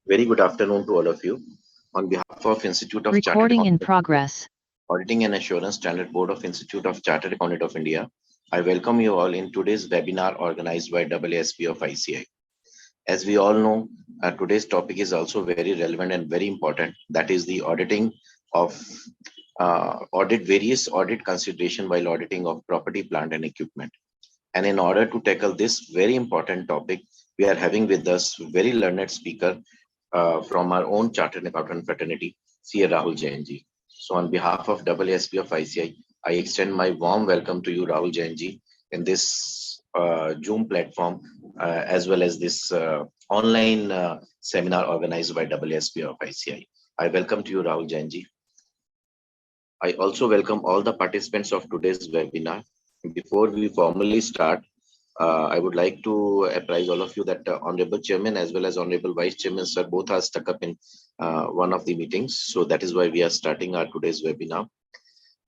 Very good afternoon to all of you. On behalf of Institute of Chartered Recording in Accountants, progress. Auditing and Assurance Standard Board of Institute of Chartered Accountants of India, I welcome you all in today's webinar organized by AASP of ICI. As we all know, today's topic is also very relevant and very important. That is the auditing of various audit consideration while auditing of property, plant, and equipment. And in order to tackle this very important topic, we are having with us very learned speaker from our own chartered accountant fraternity, C.A. Rahul Jainji. So on behalf of AASP of ICI, I extend my warm welcome to you, Rahul Jainji, in this Zoom platform, as well as this online seminar organized by AASP of ICI. I welcome to you, Rahul Jainji. I also welcome all the participants of today's webinar. Before we formally start, I would like to apprise all of you that Honorable Chairman as well as Honorable Vice Chairman, sir, both are stuck up in one of the meetings. So that is why we are starting our today's webinar.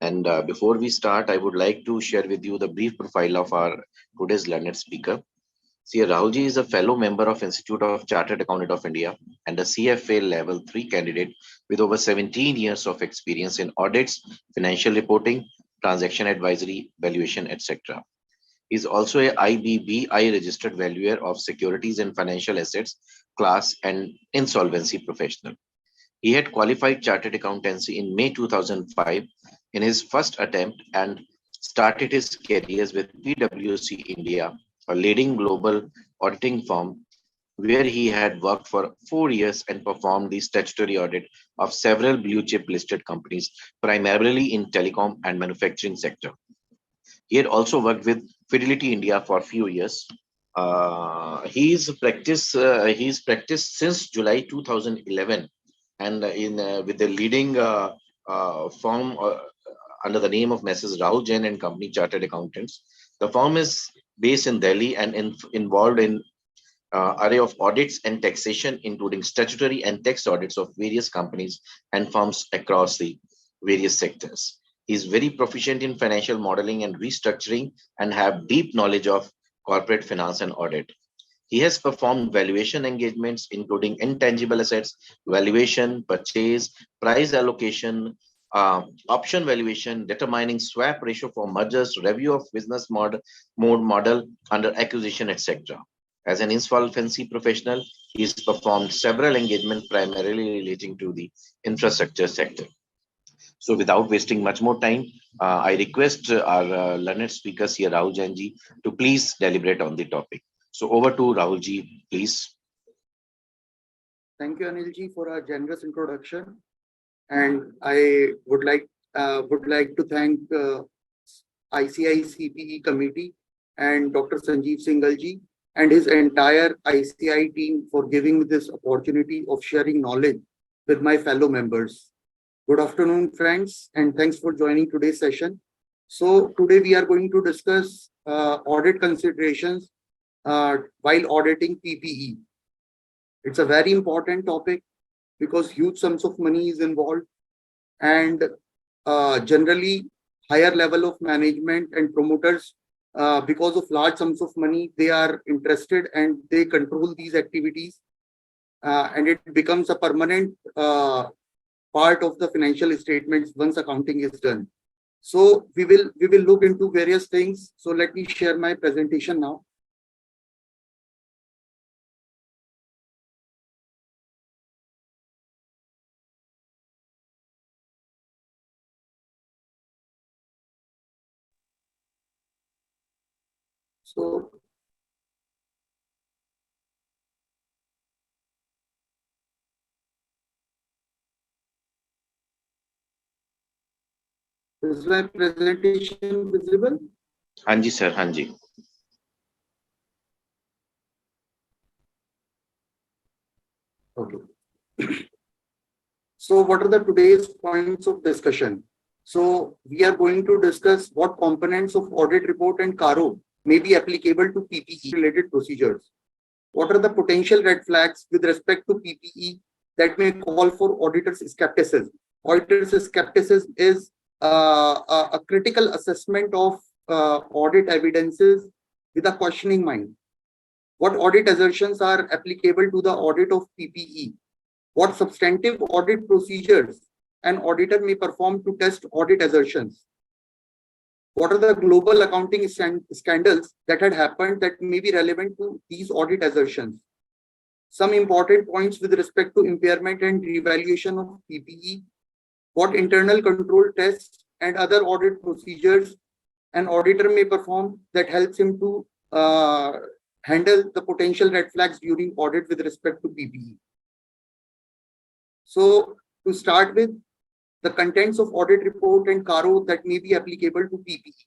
And before we start, I would like to share with you the brief profile of our today's learned speaker. See, Rahulji is a fellow member of Institute of Chartered Accountant of India and a CFA Level 3 candidate with over 17 years of experience in audits, financial reporting, transaction advisory, valuation, etc. He is also a IBBI registered valuer of securities and financial assets class and insolvency professional. He had qualified chartered accountancy in May 2005 in his first attempt and started his careers with PwC India, a leading global auditing firm where he had worked for 4 years and performed the statutory audit of several blue chip listed companies, primarily in telecom and manufacturing sector. He had also worked with Fidelity India for a few years. He's practiced since July 2011, and in with the leading firm under the name of Messrs. Rahul Jain and Company Chartered Accountants. The firm is based in Delhi and involved in array of audits and taxation, including statutory and tax audits of various companies and firms across the various sectors. He is very proficient in financial modeling and restructuring and have deep knowledge of corporate finance and audit. He has performed valuation engagements, including intangible assets, valuation, purchase, price allocation, option valuation, determining swap ratio for mergers, review of business model under acquisition, etc. As an insolvency professional, he has performed several engagements primarily relating to the infrastructure sector. So without wasting much more time, I request our learned speakers here, Rahul Jainji, to please deliberate on the topic. So over to Rahul ji, please. Thank you, Anilji, for a generous introduction. And I would like to thank ICI CPE committee and Dr. Sanjeev Singhal and his entire ICI team for giving me this opportunity of sharing knowledge with my fellow members. Good afternoon, friends, and thanks for joining today's session. So today we are going to discuss audit considerations while auditing PPE. It's a very important topic because huge sums of money is involved, and generally higher level of management and promoters, because of large sums of money, they are interested and they control these activities, and it becomes a permanent part of the financial statements once accounting is done. So we will look into various things. So let me share my presentation now. So is my presentation visible? Hanji sir, Hanji. Okay. So what are the today's points of discussion? So we are going to discuss what components of audit report and CARO may be applicable to PPE related procedures. What are the potential red flags with respect to PPE that may call for auditors' skepticism? Auditors' skepticism is a critical assessment of audit evidences with a questioning mind. What audit assertions are applicable to the audit of PPE What substantive audit procedures an auditor may perform to test audit assertions. What are the global accounting scandals that had happened that may be relevant to these audit assertions? Some important points with respect to impairment and revaluation of PPE, what internal control tests and other audit procedures an auditor may perform that helps him to handle the potential red flags during audit with respect to PPE. So to start with, the contents of audit report and CARO that may be applicable to PPE.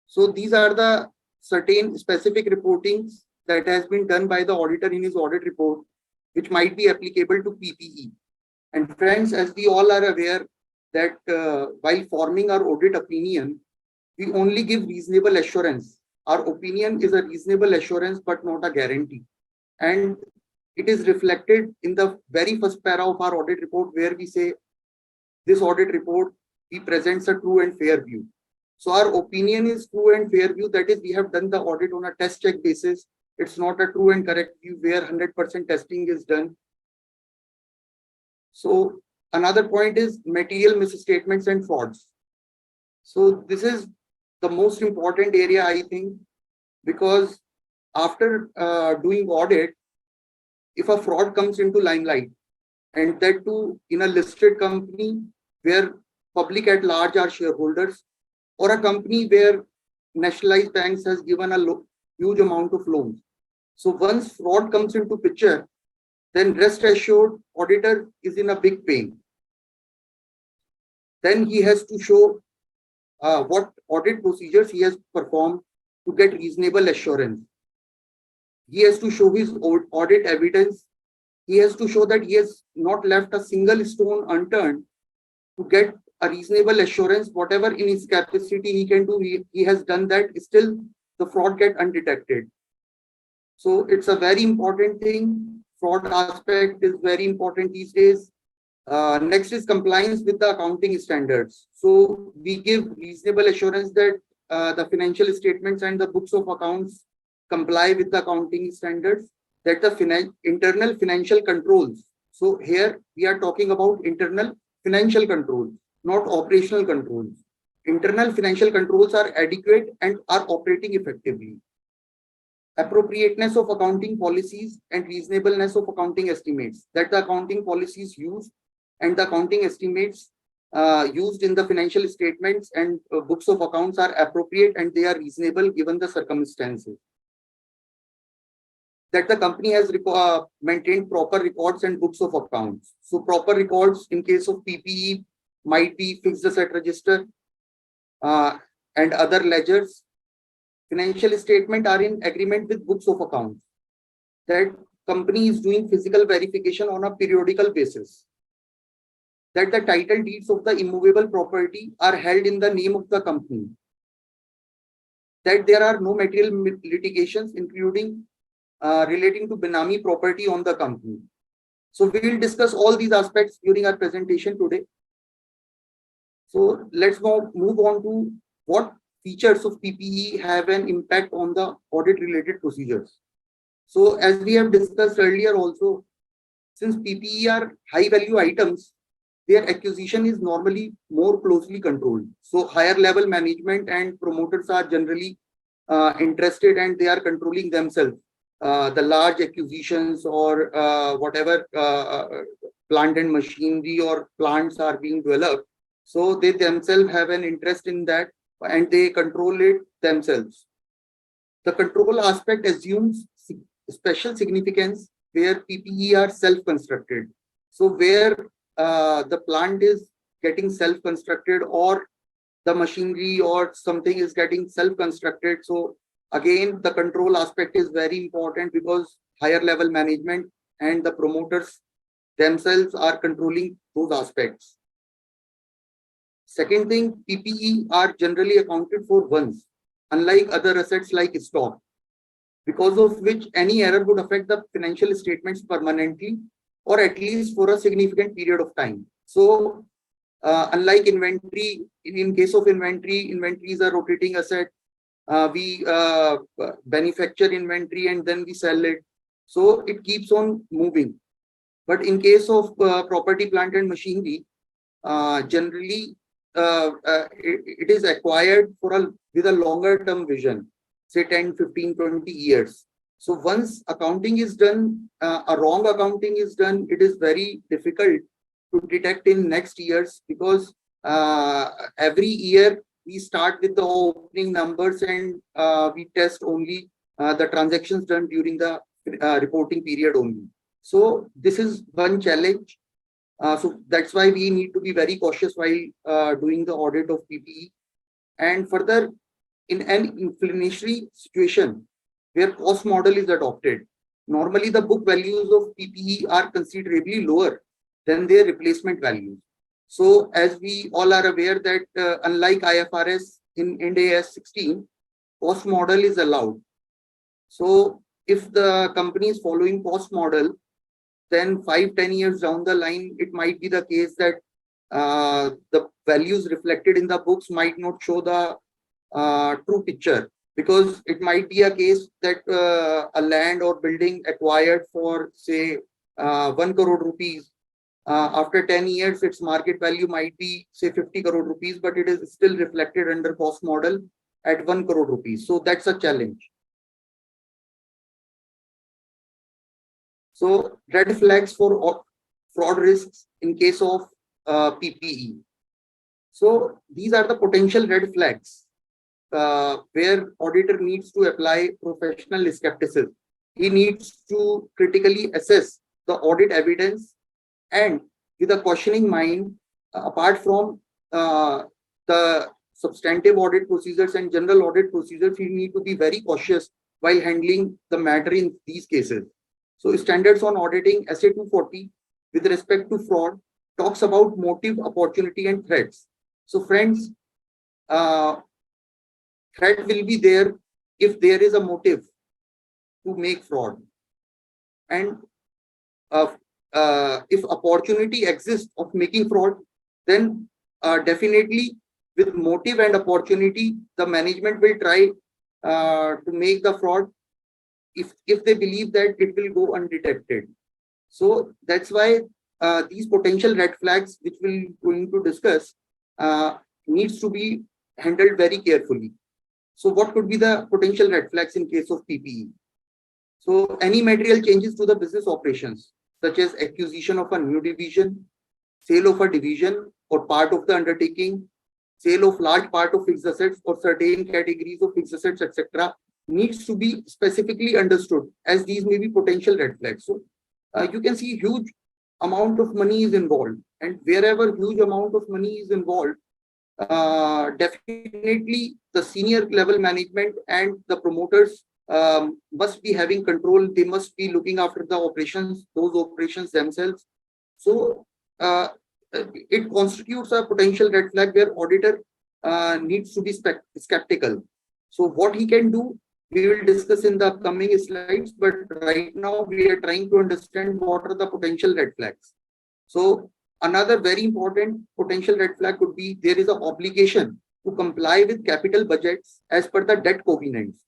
So these are the certain specific reportings that has been done by the auditor in his audit report, which might be applicable to PPE. And friends, as we all are aware that while forming our audit opinion, we only give reasonable assurance. Our opinion is a reasonable assurance, but not a guarantee. And it is reflected in the very first para of our audit report, where we say this audit report presents a true and fair view. So our opinion is true and fair view. That is, we have done the audit on a test check basis. It's not a true and correct view where 100% testing is done. So another point is material misstatements and frauds. So this is the most important area, I think, because after doing audit, if a fraud comes into limelight, and that too in a listed company where public at large are shareholders, or a company where nationalized banks has given a huge amount of loans. So once fraud comes into picture, then rest assured, auditor is in a big pain. Then he has to show what audit procedures he has performed to get reasonable assurance. He has to show his audit evidence. He has to show that he has not left a single stone unturned to get a reasonable assurance. Whatever in his capacity he can do, he has done that. Still, the fraud get undetected. So it's a very important thing. Fraud aspect is very important these days. Next is compliance with the accounting standards. So we give reasonable assurance that the financial statements and the books of accounts comply with the accounting standards, that the internal financial controls. So here we are talking about internal financial controls, not operational controls. Internal financial controls are adequate and are operating effectively. Appropriateness of accounting policies and reasonableness of accounting estimates, that the accounting policies used and the accounting estimates used in the financial statements and books of accounts are appropriate and they are reasonable given the circumstances. That the company has maintained proper records and books of accounts. So proper records in case of PPE might be fixed asset register and other ledgers. Financial statement are in agreement with books of accounts. That company is doing physical verification on a periodical basis. That the title deeds of the immovable property are held in the name of the company. That there are no material litigations including relating to Benami property on the company. So we will discuss all these aspects during our presentation today. So let's now move on to what features of PPE have an impact on the audit related procedures. So as we have discussed earlier also, since PPE are high value items, their acquisition is normally more closely controlled. So higher level management and promoters are generally interested and they are controlling themselves. The large acquisitions or whatever plant and machinery or plants are being developed. So they themselves have an interest in that and they control it themselves. The control aspect assumes special significance where PPE are self-constructed. So where the plant is getting self-constructed or the machinery or something is getting self-constructed. So again, the control aspect is very important because higher level management and the promoters themselves are controlling those aspects. Second thing, PPE are generally accounted for once, unlike other assets like stock, because of which any error would affect the financial statements permanently or at least for a significant period of time. So unlike inventory, in case of inventory, inventory is a rotating asset. We manufacture inventory and then we sell it. So it keeps on moving. But in case of property, plant and machinery, generally it is acquired with a longer term vision, say 10, 15, 20 years. So once accounting is done, a wrong accounting is done, it is very difficult to detect in next years, because every year we start with the opening numbers, and we test only the transactions done during the reporting period only. So this is one challenge. So that's why we need to be very cautious while doing the audit of PPE. And further, in an inflationary situation where cost model is adopted, normally the book values of PPE are considerably lower than their replacement values. So as we all are aware that unlike IFRS, in Ind AS 16, cost model is allowed. So if the company is following cost model, then 5-10 years down the line, it might be the case that the values reflected in the books might not show the true picture, because it might be a case that a land or building acquired for say 1 crore rupees, after 10 years its market value might be say 50 crore rupees, but it is still reflected under cost model at 1 crore rupees. So that's a challenge. So red flags for fraud risks in case of PPE. So these are the potential red flags where auditor needs to apply professional skepticism. He needs to critically assess the audit evidence, and with a questioning mind, apart from the substantive audit procedures and general audit procedures, he need to be very cautious while handling the matter in these cases. So standards on auditing SA 240 with respect to fraud talks about motive, opportunity and threats. So friends, threat will be there if there is a motive to make fraud, and if opportunity exists of making fraud, then definitely with motive and opportunity, the management will try to make the fraud if they believe that it will go undetected. So that's why these potential red flags, which we're going to discuss, needs to be handled very carefully. So what could be the potential red flags in case of PPE? So any material changes to the business operations, such as acquisition of a new division, sale of a division or part of the undertaking, sale of large part of fixed assets or certain categories of fixed assets, etc., needs to be specifically understood, as these may be potential red flags. So you can see huge amount of money is involved, and wherever huge amount of money is involved, definitely the senior level management and the promoters must be having control. They must be looking after the operations, those operations themselves. So it constitutes a potential red flag where auditor needs to be skeptical. So what he can do, we will discuss in the upcoming slides, but right now we are trying to understand what are the potential red flags. So another very important potential red flag could be there is an obligation to comply with capital budgets as per the debt covenants,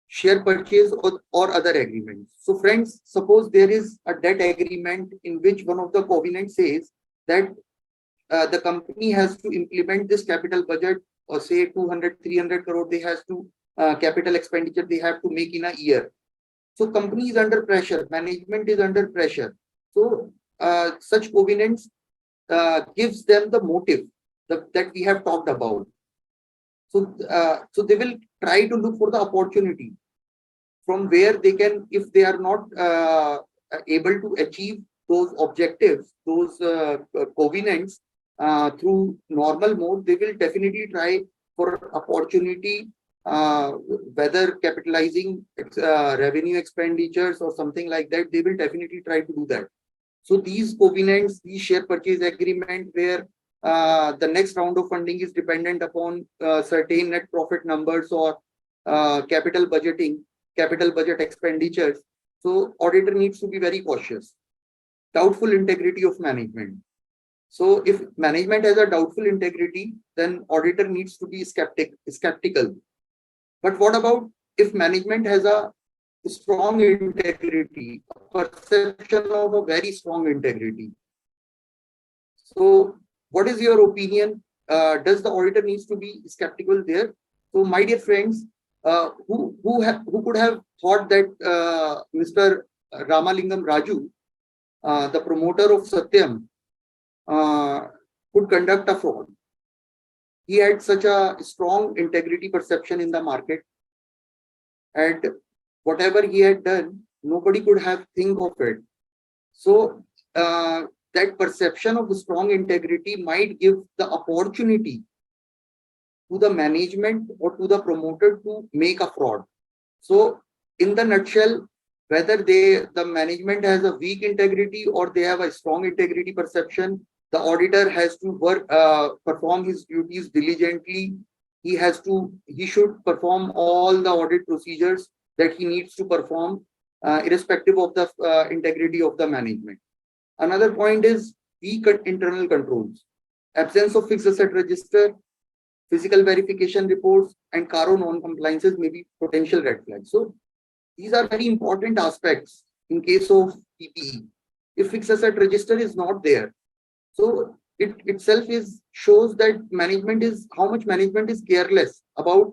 share purchase or other agreements. So friends, suppose there is a debt agreement in which one of the covenants says that the company has to implement this capital budget, or say 200-300 crore they has to capital expenditure they have to make in a year. So company is under pressure, management is under pressure. So such covenants gives them the motive that we have talked about. So so they will try to look for the opportunity from where they can, if they are not able to achieve those objectives, those covenants through normal mode, they will definitely try for opportunity, whether capitalizing revenue expenditures or something like that. They will definitely try to do that. So these covenants, these share purchase agreement, where the next round of funding is dependent upon certain net profit numbers or capital budgeting, capital budget expenditures. So auditor needs to be very cautious. Doubtful integrity of management. So if management has a doubtful integrity, then auditor needs to be skeptical. But what about if management has a strong integrity, a perception of a very strong integrity. So, what is your opinion? Does the auditor needs to be skeptical there? So, my dear friends, who could have thought that Mr. Ramalingam Raju, the promoter of Satyam, could conduct a fraud? He had such a strong integrity perception in the market, and whatever he had done, nobody could have think of it. So that perception of the strong integrity might give the opportunity to the management or to the promoter to make a fraud. So in the nutshell, whether the management has a weak integrity or they have a strong integrity perception, the auditor has to perform his duties diligently. He should perform all the audit procedures that he needs to perform, irrespective of the integrity of the management. Another point is weak internal controls. Absence of fixed asset register, physical verification reports, and CARO non-compliances may be potential red flags. So these are very important aspects in case of PPE. If fixed asset register is not there, so it itself shows that how much management is careless about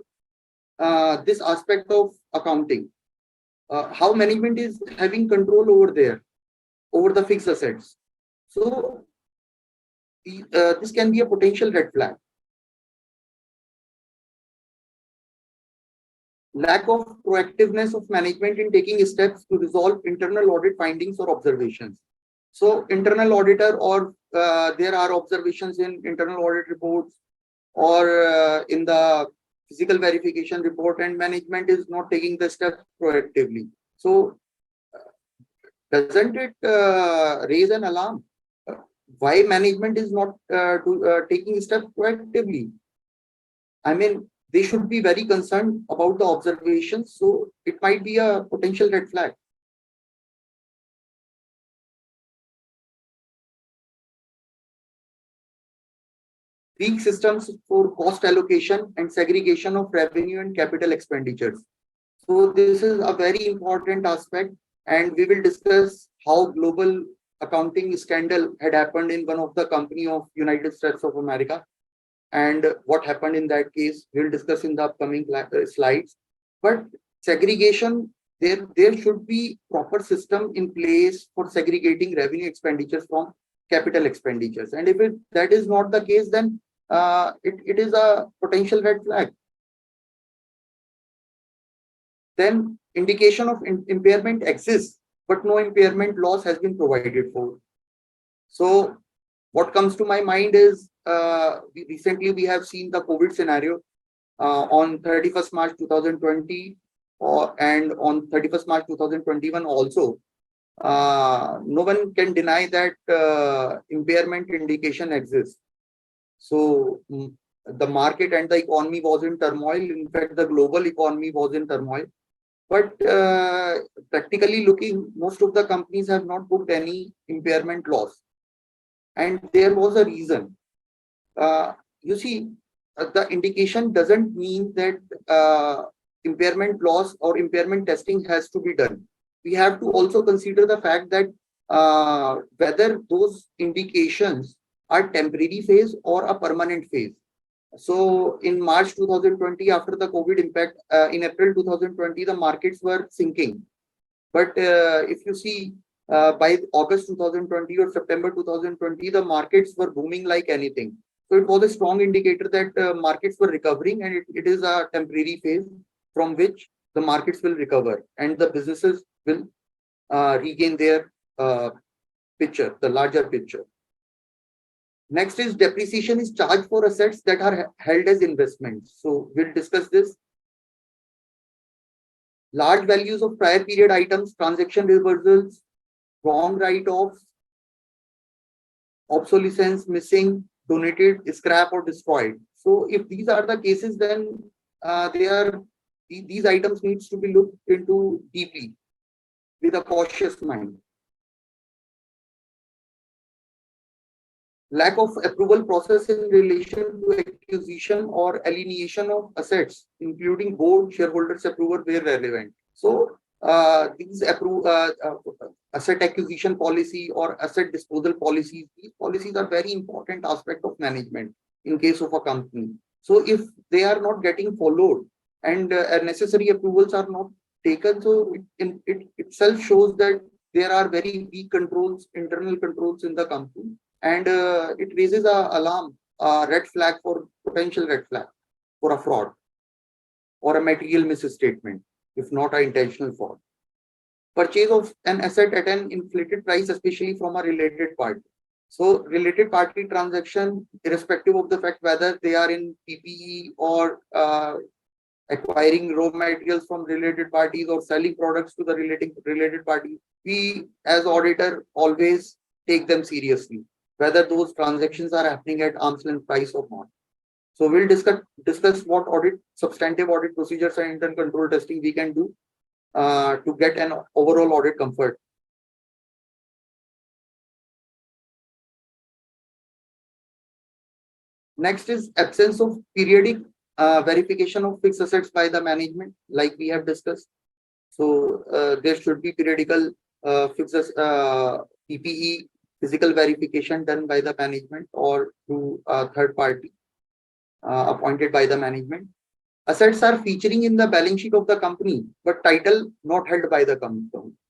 this aspect of accounting. How management is having control over there, over the fixed assets. So this can be a potential red flag. Lack of proactiveness of management in taking steps to resolve internal audit findings or observations. So internal auditor, or there are observations in internal audit reports or in the physical verification report, and management is not taking the steps proactively. So doesn't it raise an alarm? Why management is not taking steps proactively? I mean, they should be very concerned about the observations, so it might be a potential red flag. Weak systems for cost allocation and segregation of revenue and capital expenditures. So this is a very important aspect, and we will discuss how global accounting scandal had happened in one of the company of United States of America, and what happened in that case. We'll discuss in the upcoming slides. But segregation, there should be proper system in place for segregating revenue expenditures from capital expenditures. And if that is not the case, then it is a potential red flag. Then indication of impairment exists, but no impairment loss has been provided for. So what comes to my mind is recently we have seen the COVID scenario on 31st March 2020 and on 31st March 2021 also. No one can deny that impairment indication exists. So the market and the economy was in turmoil. In fact, the global economy was in turmoil. But practically looking, most of the companies have not booked any impairment loss. And there was a reason. You see, the indication doesn't mean that impairment loss or impairment testing has to be done. We have to also consider the fact that whether those indications are temporary phase or a permanent phase. So in March 2020, after the COVID impact, in April 2020, the markets were sinking. But if you see, by August 2020 or September 2020, the markets were booming like anything. So it was a strong indicator that markets were recovering, and it is a temporary phase from which the markets will recover and the businesses will regain their picture, the larger picture. Next is depreciation is charged for assets that are held as investments. So we'll discuss this. Large values of prior period items, transaction reversals, wrong write-offs, obsolescence, missing, donated, scrap, or destroyed. So if these are the cases, then these items needs to be looked into deeply with a cautious mind. Lack of approval process in relation to acquisition or alienation of assets, including board shareholders approval where relevant. So these asset acquisition policy or asset disposal policies, these policies are very important aspect of management in case of a company. So if they are not getting followed and necessary approvals are not taken, so it itself shows that there are very weak controls, internal controls in the company, and it raises a alarm, red flag for potential red flag for a fraud or a material misstatement, if not an intentional fraud. Purchase of an asset at an inflated price, especially from a related party. So related party transaction, irrespective of the fact whether they are in PPE or acquiring raw materials from related parties or selling products to the related party, we as auditor always take them seriously, whether those transactions are happening at arm's length price or not. So we'll discuss what substantive audit procedures and internal control testing we can do to get an overall audit comfort. Next is absence of periodic verification of fixed assets by the management, like we have discussed. So there should be periodical fixed PPE physical verification done by the management or through a third party appointed by the management. Assets are featuring in the balance sheet of the company, but title not held by the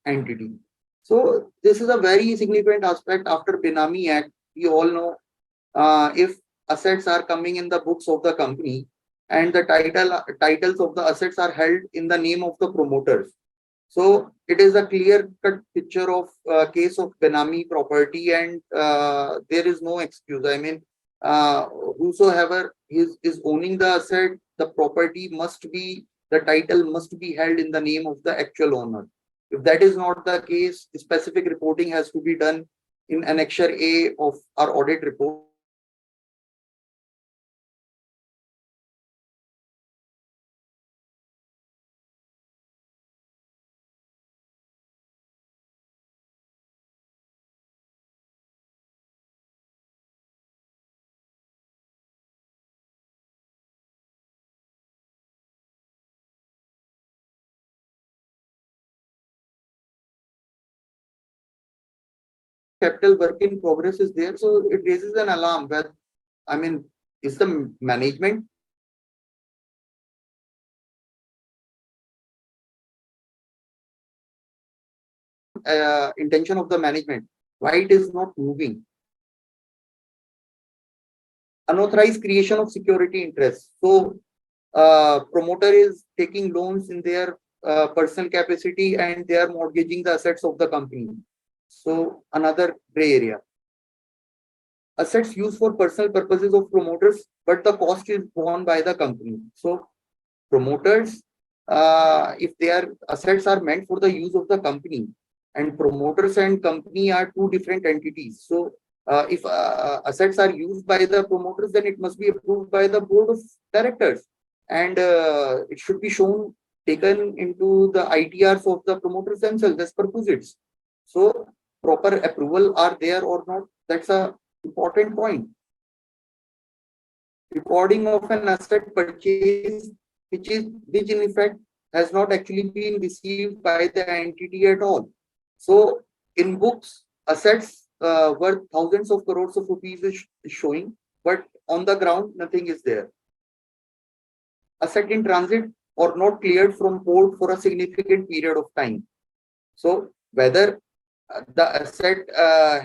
entity. So this is a very significant aspect after Benami Act. We all know if assets are coming in the books of the company and the titles of the assets are held in the name of the promoters. So it is a clear-cut picture of case of Benami property, and there is no excuse. I mean, whosoever is owning the asset, the property must be, the title must be held in the name of the actual owner. If that is not the case, specific reporting has to be done in Annexure A of our audit report. Capital work in progress is there, so it raises an alarm. Where, I mean, is the management intention of the management, why it is not moving? Unauthorized creation of security interest. So promoter is taking loans in their personal capacity and they are mortgaging the assets of the company. So another gray area. Assets used for personal purposes of promoters, but the cost is borne by the company. So promoters, if their assets are meant for the use of the company, and promoters and company are two different entities. So if assets are used by the promoters, then it must be approved by the board of directors, and it should be shown, taken into the ITRs of the promoters themselves as perquisites. So proper approval are there or not, that's a important point. Recording of an asset purchase which in effect has not actually been received by the entity at all. So in books, assets worth thousands of crores of rupees is showing, but on the ground nothing is there. Asset in transit or not cleared from port for a significant period of time. So whether the asset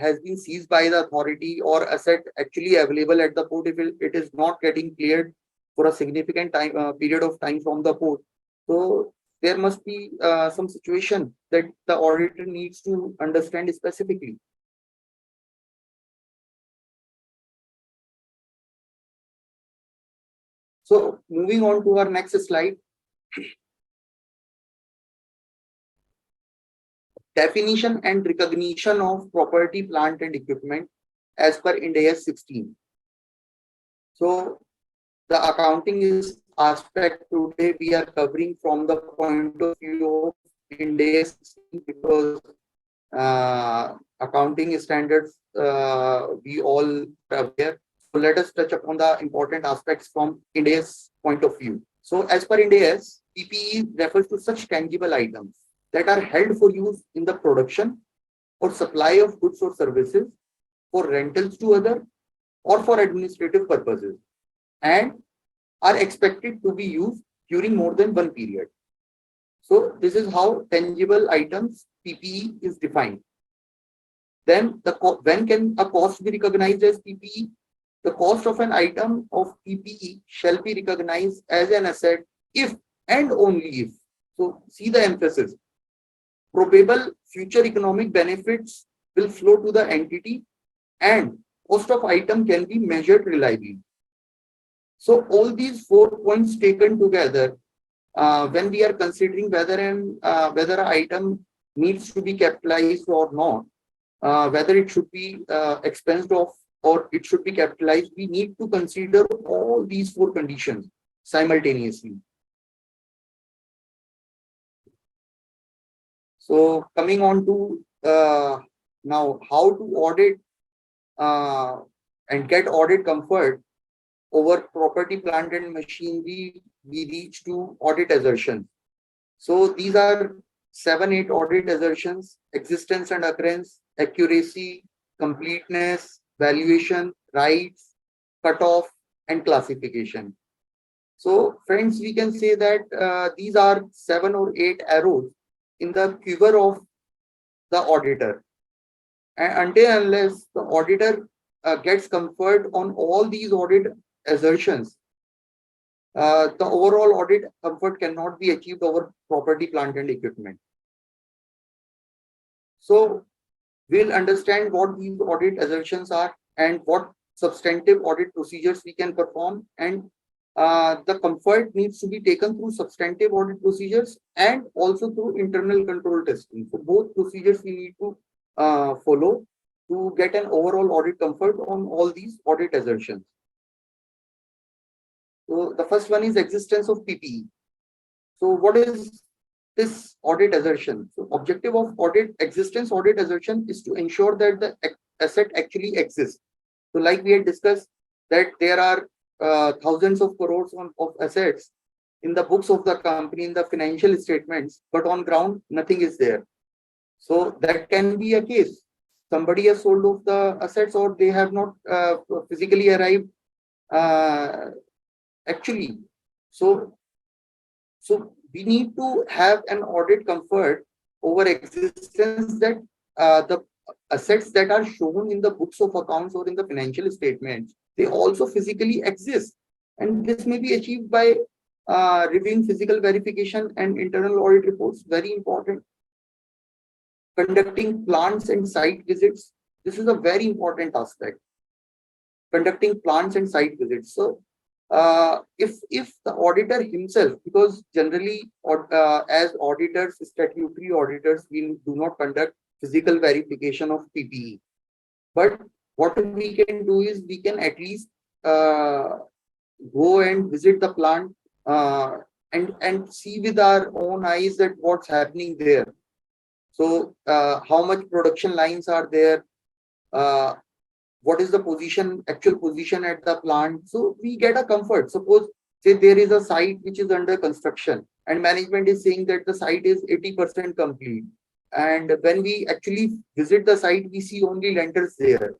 has been seized by the authority or asset actually available at the port, if it is not getting cleared for a significant time period of time from the port, so there must be some situation that the auditor needs to understand specifically. So moving on to our next slide. Definition and recognition of property, plant and equipment as per Ind AS 16. So the accounting is aspect today we are covering from the point of view of Ind AS 16, because accounting standards we all are aware. So let us touch upon the important aspects from Ind AS point of view. So as per Ind AS, PPE refers to such tangible items that are held for use in the production or supply of goods or services, for rentals to other, or for administrative purposes, and are expected to be used during more than one period. So this is how tangible items PPE is defined. Then when can a cost be recognized as PPE? The cost of an item of PPE shall be recognized as an asset if and only if. So see the emphasis. Probable future economic benefits will flow to the entity and cost of item can be measured reliably. So all these 4 points taken together, when we are considering whether an item needs to be capitalized or not, whether it should be expensed off or it should be capitalized, we need to consider all these 4 conditions simultaneously. So coming on to now how to audit and get audit comfort over property, plant and machinery, we reach to audit assertions. So these are 7-8 audit assertions: existence and occurrence, accuracy, completeness, valuation, rights, cutoff, and classification. So friends, we can say that these are 7 or 8 arrows in the quiver of the auditor. And until unless the auditor gets comfort on all these audit assertions, the overall audit comfort cannot be achieved over property, plant and equipment. So we'll understand what these audit assertions are and what substantive audit procedures we can perform, and the comfort needs to be taken through substantive audit procedures and also through internal control testing. So both procedures we need to follow to get an overall audit comfort on all these audit assertions. So the first one is existence of PPE. So what is this audit assertion? So objective of audit existence audit assertion is to ensure that the asset actually exists. So like we had discussed that there are thousands of crores of assets in the books of the company, in the financial statements, but on ground nothing is there. So that can be a case. Somebody has sold off the assets or they have not physically arrived actually. So we need to have an audit comfort over existence that the assets that are shown in the books of accounts or in the financial statements, they also physically exist. And this may be achieved by reviewing physical verification and internal audit reports, very important. Conducting plants and site visits. This is a very important aspect. Conducting plants and site visits. So if the auditor himself, because generally as auditors, statutory auditors, we do not conduct physical verification of PPE. But what we can do is we can at least go and visit the plant and see with our own eyes that what's happening there. So how much production lines are there? What is the position, actual position at the plant? So we get a comfort. Suppose, say there is a site which is under construction and management is saying that the site is 80% complete. And when we actually visit the site, we see only lintels there.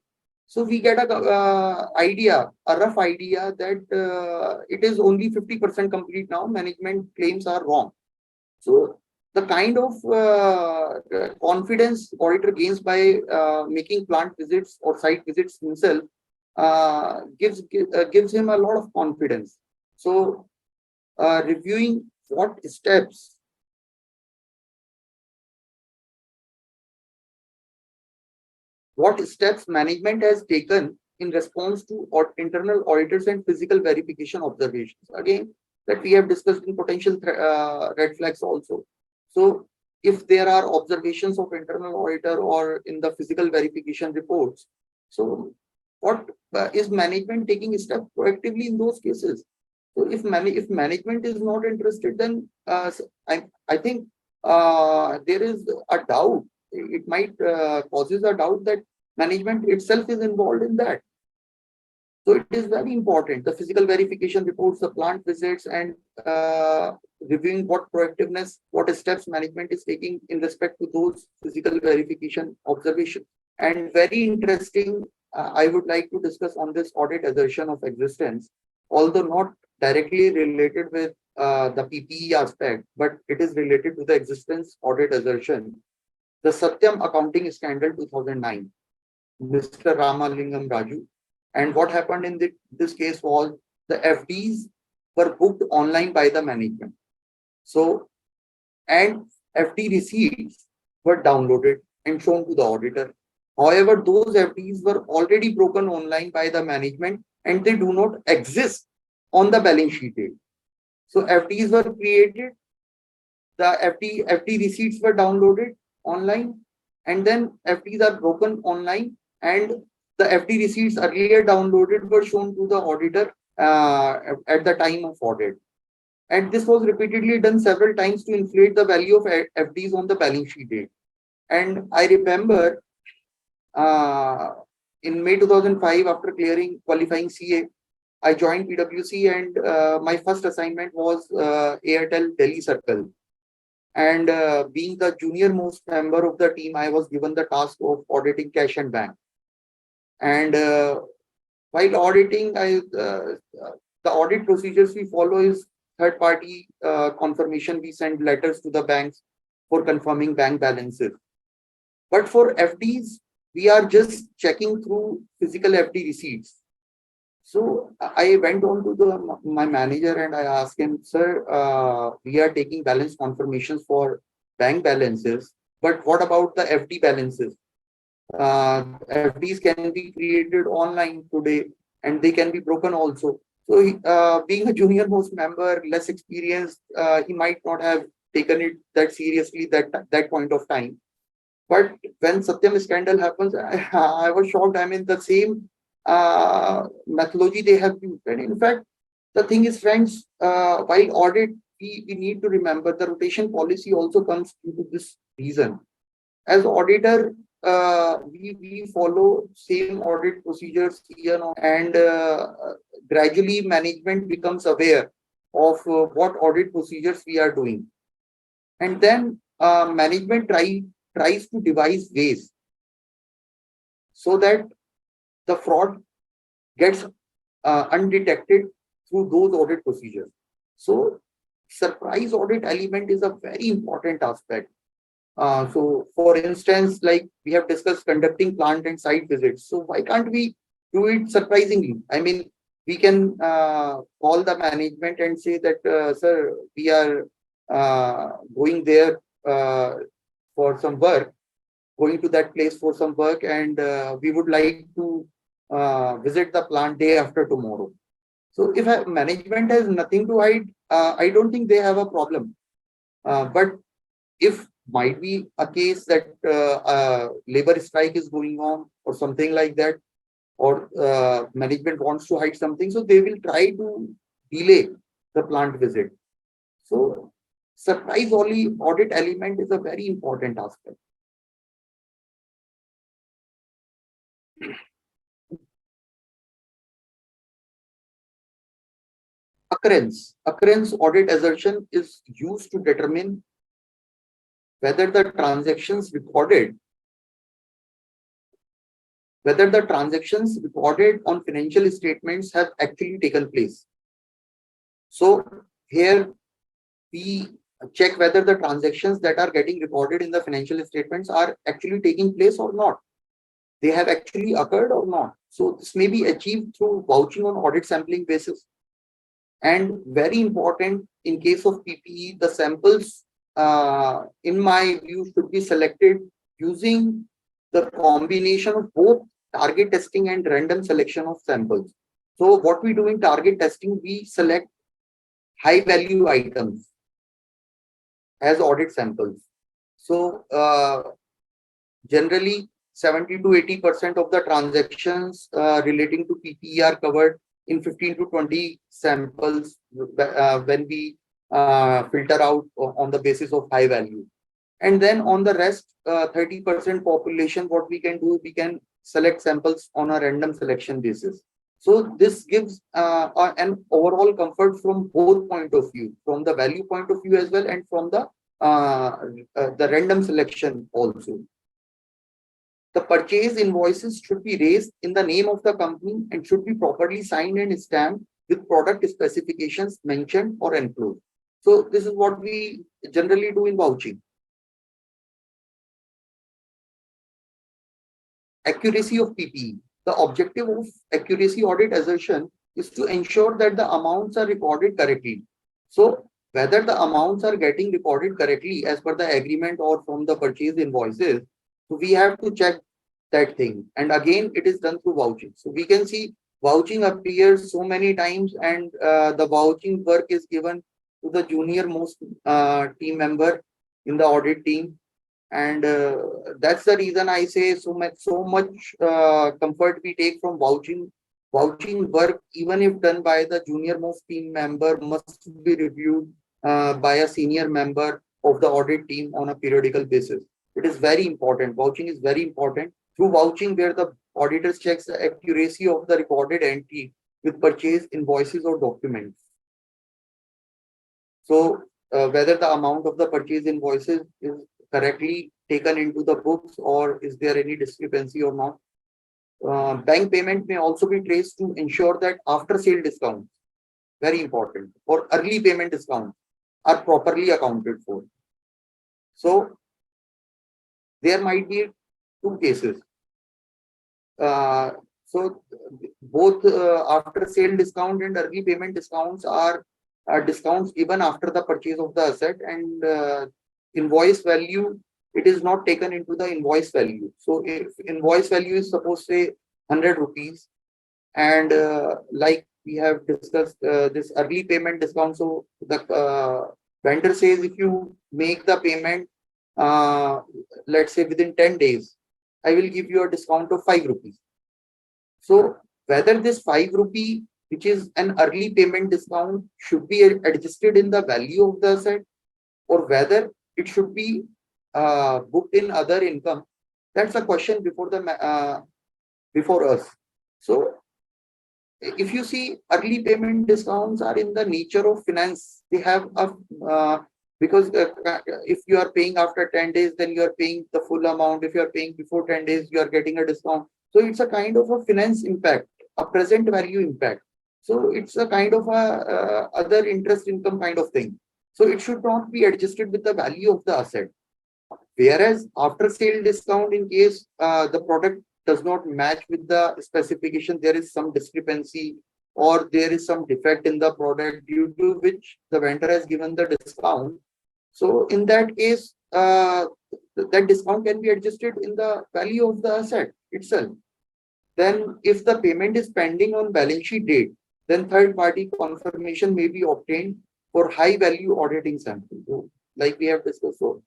So we get a rough idea that it is only 50% complete now. Management claims are wrong. So the kind of confidence auditor gains by making plant visits or site visits himself gives him a lot of confidence. So reviewing what steps management has taken in response to internal auditors and physical verification observations. Again, that we have discussed in potential red flags also. So if there are observations of internal auditor or in the physical verification reports, so what is management taking steps proactively in those cases? So if management is not interested, then I think there is a doubt. It might causes a doubt that management itself is involved in that. So it is very important. The physical verification reports, the plant visits, and reviewing what proactiveness, what steps management is taking in respect to those physical verification observations. And very interesting, I would like to discuss on this audit assertion of existence, although not directly related with the PPE aspect, but it is related to the existence audit assertion. The Satyam accounting scandal 2009, Mr. Ramalingam Raju. And what happened in this case was the FDs were booked online by the management. So, and FD receipts were downloaded and shown to the auditor. However, those FDs were already broken online by the management and they do not exist on the balance sheet date. So FDs were created, the FD receipts were downloaded online, and then FDs are broken online, and the FD receipts earlier downloaded were shown to the auditor at the time of audit. And this was repeatedly done several times to inflate the value of FDs on the balance sheet date. And I remember in May 2005, after clearing qualifying CA, I joined PwC, and my first assignment was Airtel Delhi Circle. And being the junior most member of the team, I was given the task of auditing cash and bank. And while auditing, the audit procedures we follow is third party confirmation. We send letters to the banks for confirming bank balances. But for FDs, we are just checking through physical FD receipts. So I went on to my manager and I asked him, sir, we are taking balance confirmations for bank balances, but what about the FD balances? FDs can be created online today and they can be broken also. So being a junior most member, less experienced, he might not have taken it that seriously that point of time. But when Satyam scandal happens, I was shocked. I mean, the same methodology they have used. And in fact, the thing is, friends, while audit, we need to remember the rotation policy also comes into this reason. As auditor, we follow same audit procedures here and gradually management becomes aware of what audit procedures we are doing. And then management tries to devise ways so that the fraud gets undetected through those audit procedures. So surprise audit element is a very important aspect. So for instance, like we have discussed conducting plant and site visits. So why can't we do it surprisingly? I mean, we can call the management and say that, sir, we are going there for some work, going to that place for some work, and we would like to visit the plant day after tomorrow. So if management has nothing to hide, I don't think they have a problem. But if might be a case that labor strike is going on or something like that, or management wants to hide something, so they will try to delay the plant visit. So surprise audit element is a very important aspect. Occurrence audit assertion is used to determine whether the transactions recorded on financial statements have actually taken place. So here we check whether the transactions that are getting recorded in the financial statements are actually taking place or not. They have actually occurred or not. So this may be achieved through vouching on audit sampling basis. And very important in case of PPE, the samples, in my view, should be selected using the combination of both target testing and random selection of samples. So what we do in target testing, we select high value items as audit samples. So generally 70 to 80% of the transactions relating to PPE are covered in 15 to 20 samples when we filter out on the basis of high value. And then on the rest 30% population, what we can do, we can select samples on a random selection basis. So this gives an overall comfort from both point of view, from the value point of view as well, and from the random selection also. The purchase invoices should be raised in the name of the company and should be properly signed and stamped with product specifications mentioned or enclosed. So this is what we generally do in vouching. Accuracy of PPE. The objective of accuracy audit assertion is to ensure that the amounts are recorded correctly. So whether the amounts are getting recorded correctly as per the agreement or from the purchase invoices, so we have to check that thing. And again, it is done through vouching. So we can see vouching appears so many times, and the vouching work is given to the junior most team member in the audit team. And that's the reason I say so much comfort we take from vouching work, even if done by the junior most team member, must be reviewed by a senior member of the audit team on a periodical basis. It is very important. Vouching is very important. Through vouching, where the auditors checks the accuracy of the recorded entry with purchase invoices or documents. So whether the amount of the purchase invoices is correctly taken into the books, or is there any discrepancy or not. Bank payment may also be traced to ensure that after sale discounts, very important, or early payment discounts are properly accounted for. So there might be two cases. So both after sale discount and early payment discounts are discounts given after the purchase of the asset, and invoice value, it is not taken into the invoice value. So if invoice value is supposed to say 100 rupees, and like we have discussed this early payment discount, so the vendor says if you make the payment let's say within 10 days, I will give you a discount of 5 rupees. So whether this 5 rupee, which is an early payment discount, should be adjusted in the value of the asset, or whether it should be booked in other income, that's a question before us. So if you see, early payment discounts are in the nature of finance. They have a because if you are paying after 10 days, then you are paying the full amount. If you are paying before 10 days, you are getting a discount. So it's a kind of a finance impact, a present value impact. So it's a kind of a other interest income kind of thing. So it should not be adjusted with the value of the asset. Whereas after sale discount, in case the product does not match with the specification, there is some discrepancy or there is some defect in the product due to which the vendor has given the discount. So in that case, that discount can be adjusted in the value of the asset itself. Then if the payment is pending on balance sheet date, then third party confirmation may be obtained for high value auditing sample. So, like we have discussed, so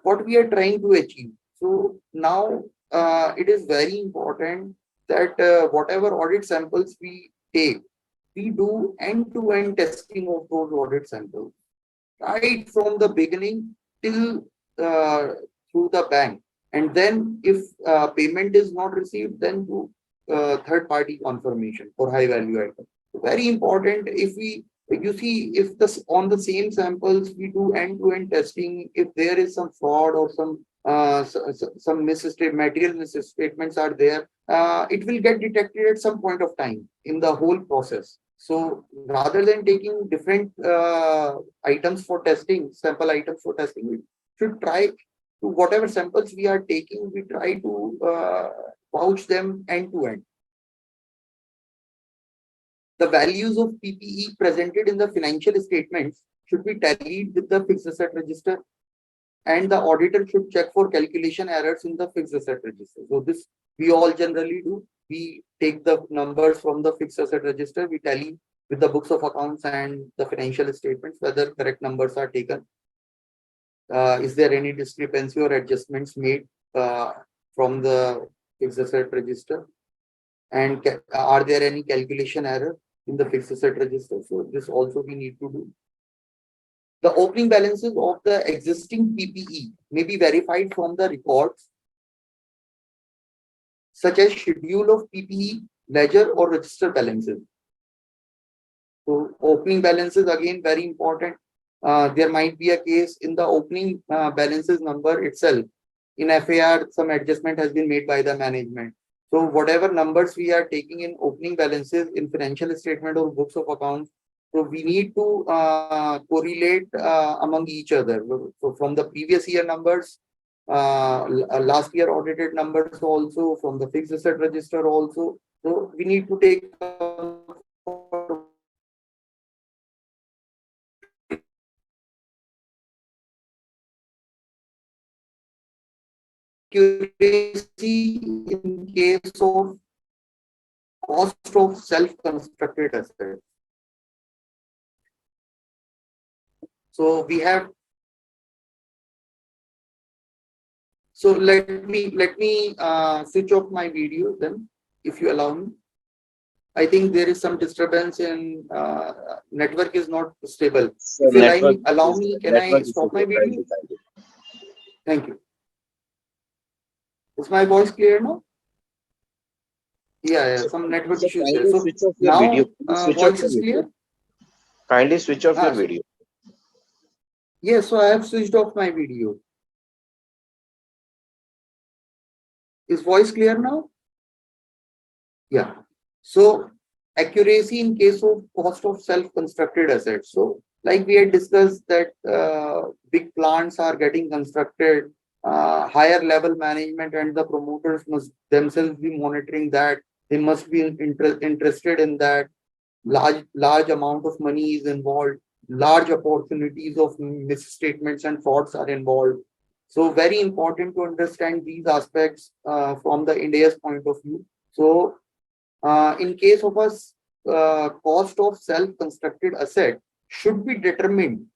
what we are trying to achieve. So now it is very important that whatever audit samples we take, we do end-to-end testing of those audit samples, right from the beginning till through the bank. And then if payment is not received, then do third-party confirmation for high-value items. Very important. If you see, if this on the same samples we do end-to-end testing, if there is some fraud or some material misstatements are there, it will get detected at some point of time in the whole process. So rather than taking different items for testing, sample items for testing, we should try to, whatever samples we are taking, we try to vouch them end to end. The values of PPE presented in the financial statements should be tallied with the fixed asset register, and the auditor should check for calculation errors in the fixed asset register. So this we all generally do. We take the numbers from the fixed asset register, we tally with the books of accounts and the financial statements whether correct numbers are taken. Is there any discrepancy or adjustments made from the fixed asset register? And are there any calculation error in the fixed asset register? So this also we need to do. The opening balances of the existing PPE may be verified from the records, such as schedule of PPE ledger or register balances. So opening balances again very important. There might be a case in the opening balances number itself. In FAR, some adjustment has been made by the management. So whatever numbers we are taking in opening balances in financial statement or books of accounts, so we need to correlate among each other. So from the previous year numbers, last year audited numbers also, from the fixed asset register also. So we need to take accuracy in case of cost of self-constructed assets. So we have. So let me switch off my video then, if you allow me. I think there is some disturbance in network is not stable. So If you allow me, can I network is stop my video? kindly. Thank you. Is my voice clear now? Yeah, some network So issues there. kindly So switch off your video. now Switch off voice your is video. clear. Kindly switch off your So video. yes, so I have switched off my video. Is voice clear now? Yeah. So accuracy in case of cost of self-constructed assets. So like we had discussed that big plants are getting constructed, higher level management and the promoters must themselves be monitoring that. They must be interested in that. Large amount of money is involved. Large opportunities of misstatements and frauds are involved. So very important to understand these aspects from the India's point of view. So in case of a cost of self-constructed asset should be determined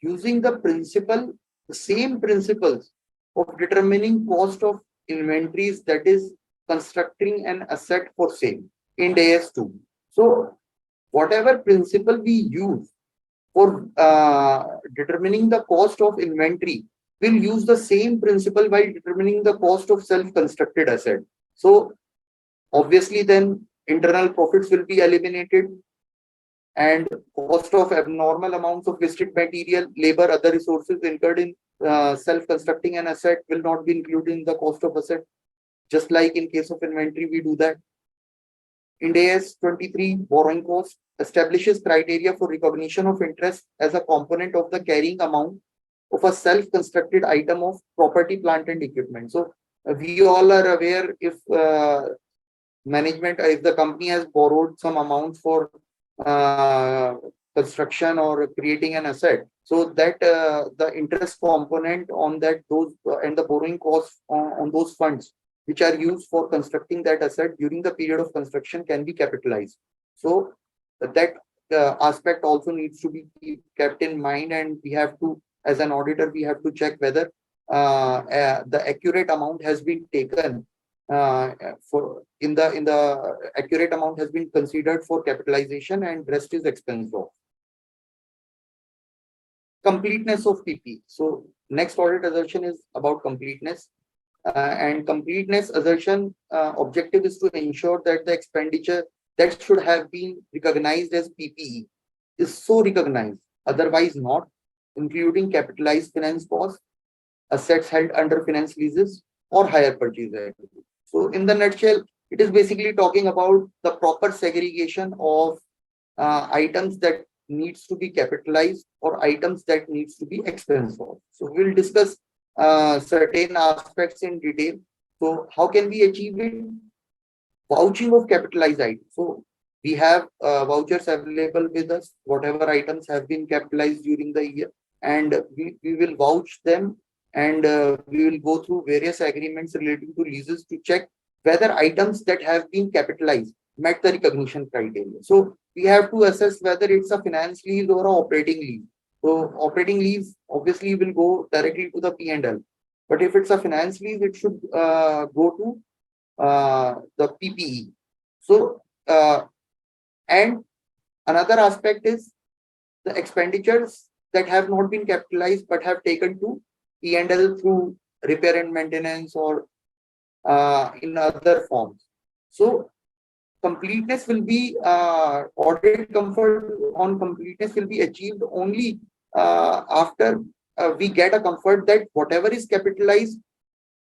using the same principles of determining cost of inventories, that is constructing an asset for sale in AS 2. So whatever principle we use for determining the cost of inventory, will use the same principle while determining the cost of self-constructed asset. So obviously then internal profits will be eliminated and cost of abnormal amounts of wasted material, labor, other resources incurred in self-constructing an asset will not be included in the cost of asset. Just like in case of inventory, we do that. Ind AS 23 borrowing cost establishes criteria for recognition of interest as a component of the carrying amount of a self-constructed item of property, plant and equipment. So we all are aware if management, if the company has borrowed some amount for construction or creating an asset, so that the interest component on that those and the borrowing costs on those funds which are used for constructing that asset during the period of construction can be capitalized. So that aspect also needs to be kept in mind, and we have to, as an auditor, we have to check whether the accurate amount has been taken for in the accurate amount has been considered for capitalization and rest is expense of. Completeness of PP. So next audit assertion is about completeness. And completeness assertion objective is to ensure that the expenditure that should have been recognized as PPE is so recognized, otherwise not, including capitalized finance costs, assets held under finance leases, or hire purchase agreement. So in the nutshell, it is basically talking about the proper segregation of items that needs to be capitalized or items that needs to be expensed of. So we'll discuss certain aspects in detail. So how can we achieve it? Vouching of capitalized items. So we have vouchers available with us, whatever items have been capitalized during the year, and we will vouch them, and we will go through various agreements relating to leases to check whether items that have been capitalized met the recognition criteria. So we have to assess whether it's a finance lease or an operating lease. So operating lease obviously will go directly to the P&L, but if it's a finance lease, it should go to the PPE. So, and another aspect is the expenditures that have not been capitalized but have taken to P&L through repair and maintenance or in other forms. So, completeness will be audit comfort on completeness will be achieved only after we get a comfort that whatever is capitalized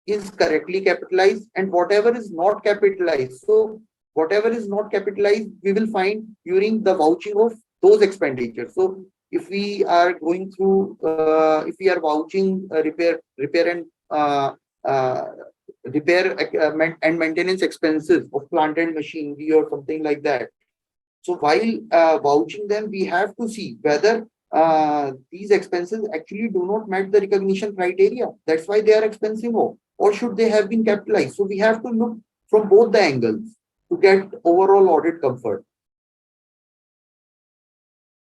is correctly capitalized and whatever is not capitalized. So whatever is not capitalized, we will find during the vouching of those expenditures. So if we are going through, if we are vouching repair and uh, and maintenance expenses of plant and machinery or something like that. So while vouching them, we have to see whether these expenses actually do not meet the recognition criteria. That's why they are expensive, or should they have been capitalized? So we have to look from both the angles to get overall audit comfort.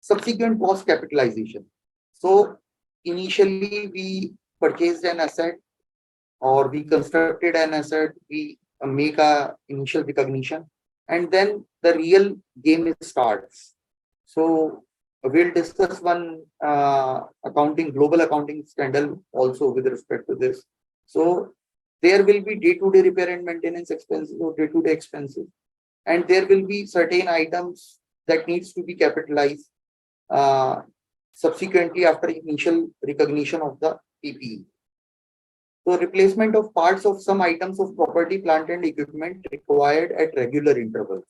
Subsequent cost capitalization. So initially we purchased an asset or we constructed an asset, we make a initial recognition, and then the real game starts. So we'll discuss one global accounting scandal also with respect to this. So there will be day-to-day repair and maintenance expenses or day-to-day expenses, and there will be certain items that needs to be capitalized uh, subsequently after initial recognition of the PPE. So replacement of parts of some items of property, plant and equipment required at regular intervals.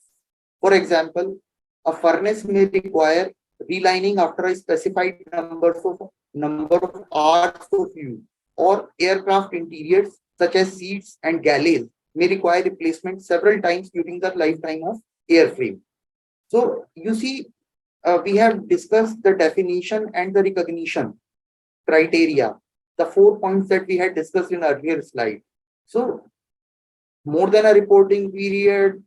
For example, a furnace may require relining after a specified number of hours of use, or aircraft interiors such as seats and galleys may require replacement several times during the lifetime of airframe. So you see, we have discussed the definition and the recognition criteria, the 4 points that we had discussed in earlier slide. So more than a reporting period,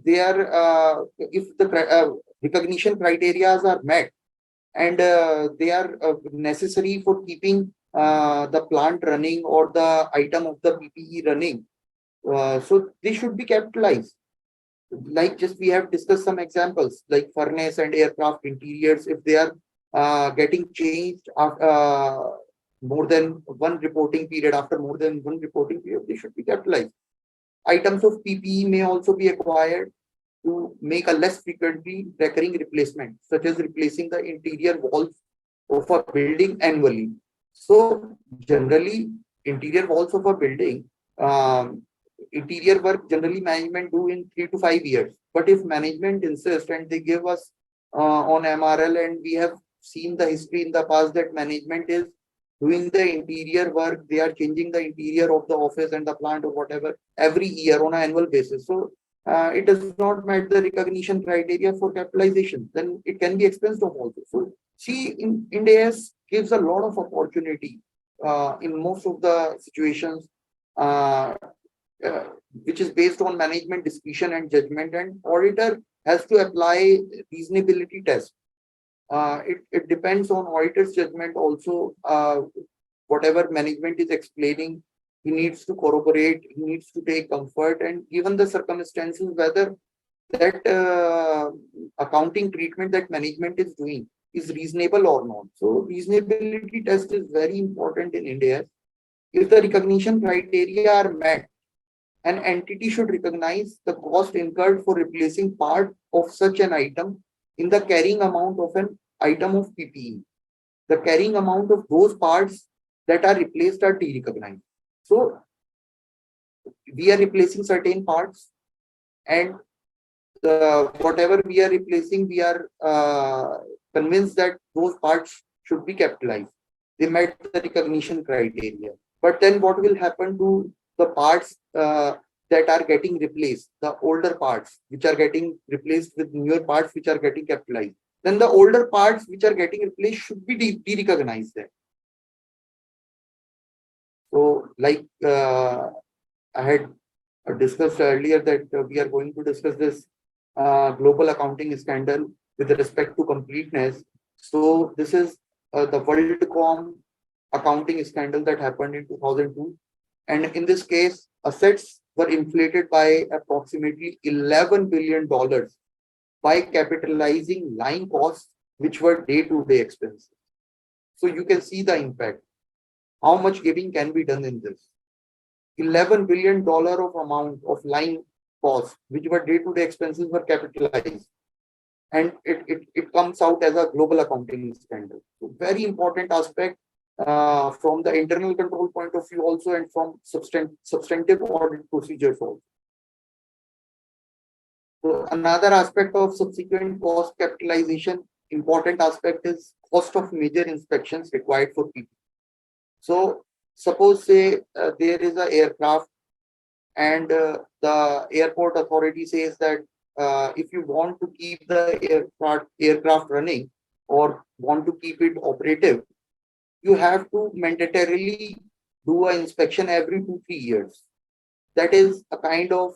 they are if the recognition criteria are met and they are necessary for keeping the plant running or the item of the PPE running. So they should be capitalized. Like just we have discussed some examples like furnace and aircraft interiors. If they are getting changed more than one reporting period, after more than one reporting period, they should be capitalized. Items of PPE may also be acquired to make a less frequently recurring replacement, such as replacing the interior walls of a building annually. So generally, interior walls of a building, interior work generally management do in 3 to 5 years. But if management insists and they give us on MRL, and we have seen the history in the past that management is doing the interior work, they are changing the interior of the office and the plant or whatever every year on an annual basis. So it does not meet the recognition criteria for capitalization, then it can be expensed off also. So see, in India gives a lot of opportunity in most of the situations, uh, uh, which is based on management discretion and judgment, and auditor has to apply reasonability test. It depends on auditor's judgment also. Whatever management is explaining, he needs to corroborate, he needs to take comfort, and given the circumstances, whether that accounting treatment that management is doing is reasonable or not. So reasonability test is very important in India. If the recognition criteria are met, an entity should recognize the cost incurred for replacing part of such an item in the carrying amount of an item of PPE. The carrying amount of those parts that are replaced are derecognized. So we are replacing certain parts, and whatever we are replacing, we are convinced that those parts should be capitalized. They met the recognition criteria. But then what will happen to the parts that are getting replaced, the older parts which are getting replaced with newer parts which are getting capitalized? Then the older parts which are getting replaced should be de-recognized there. So like I had discussed earlier that we are going to discuss this global accounting scandal with respect to completeness. So this is the WorldCom accounting scandal that happened in 2002. And in this case, assets were inflated by approximately $11 billion by capitalizing line costs, which were day-to-day expenses. So you can see the impact. How much giving can be done in this? $11 billion of amount of line costs, which were day-to-day expenses, were capitalized. And it comes out as a global accounting standard. So very important aspect from the internal control point of view also, and from substantive audit procedures also. So another aspect of subsequent cost capitalization, important aspect, is cost of major inspections required for people. So suppose say there is an aircraft, and the airport authority says that if you want to keep the aircraft running or want to keep it operative, you have to mandatorily do an inspection every 2-3 years. That is a kind of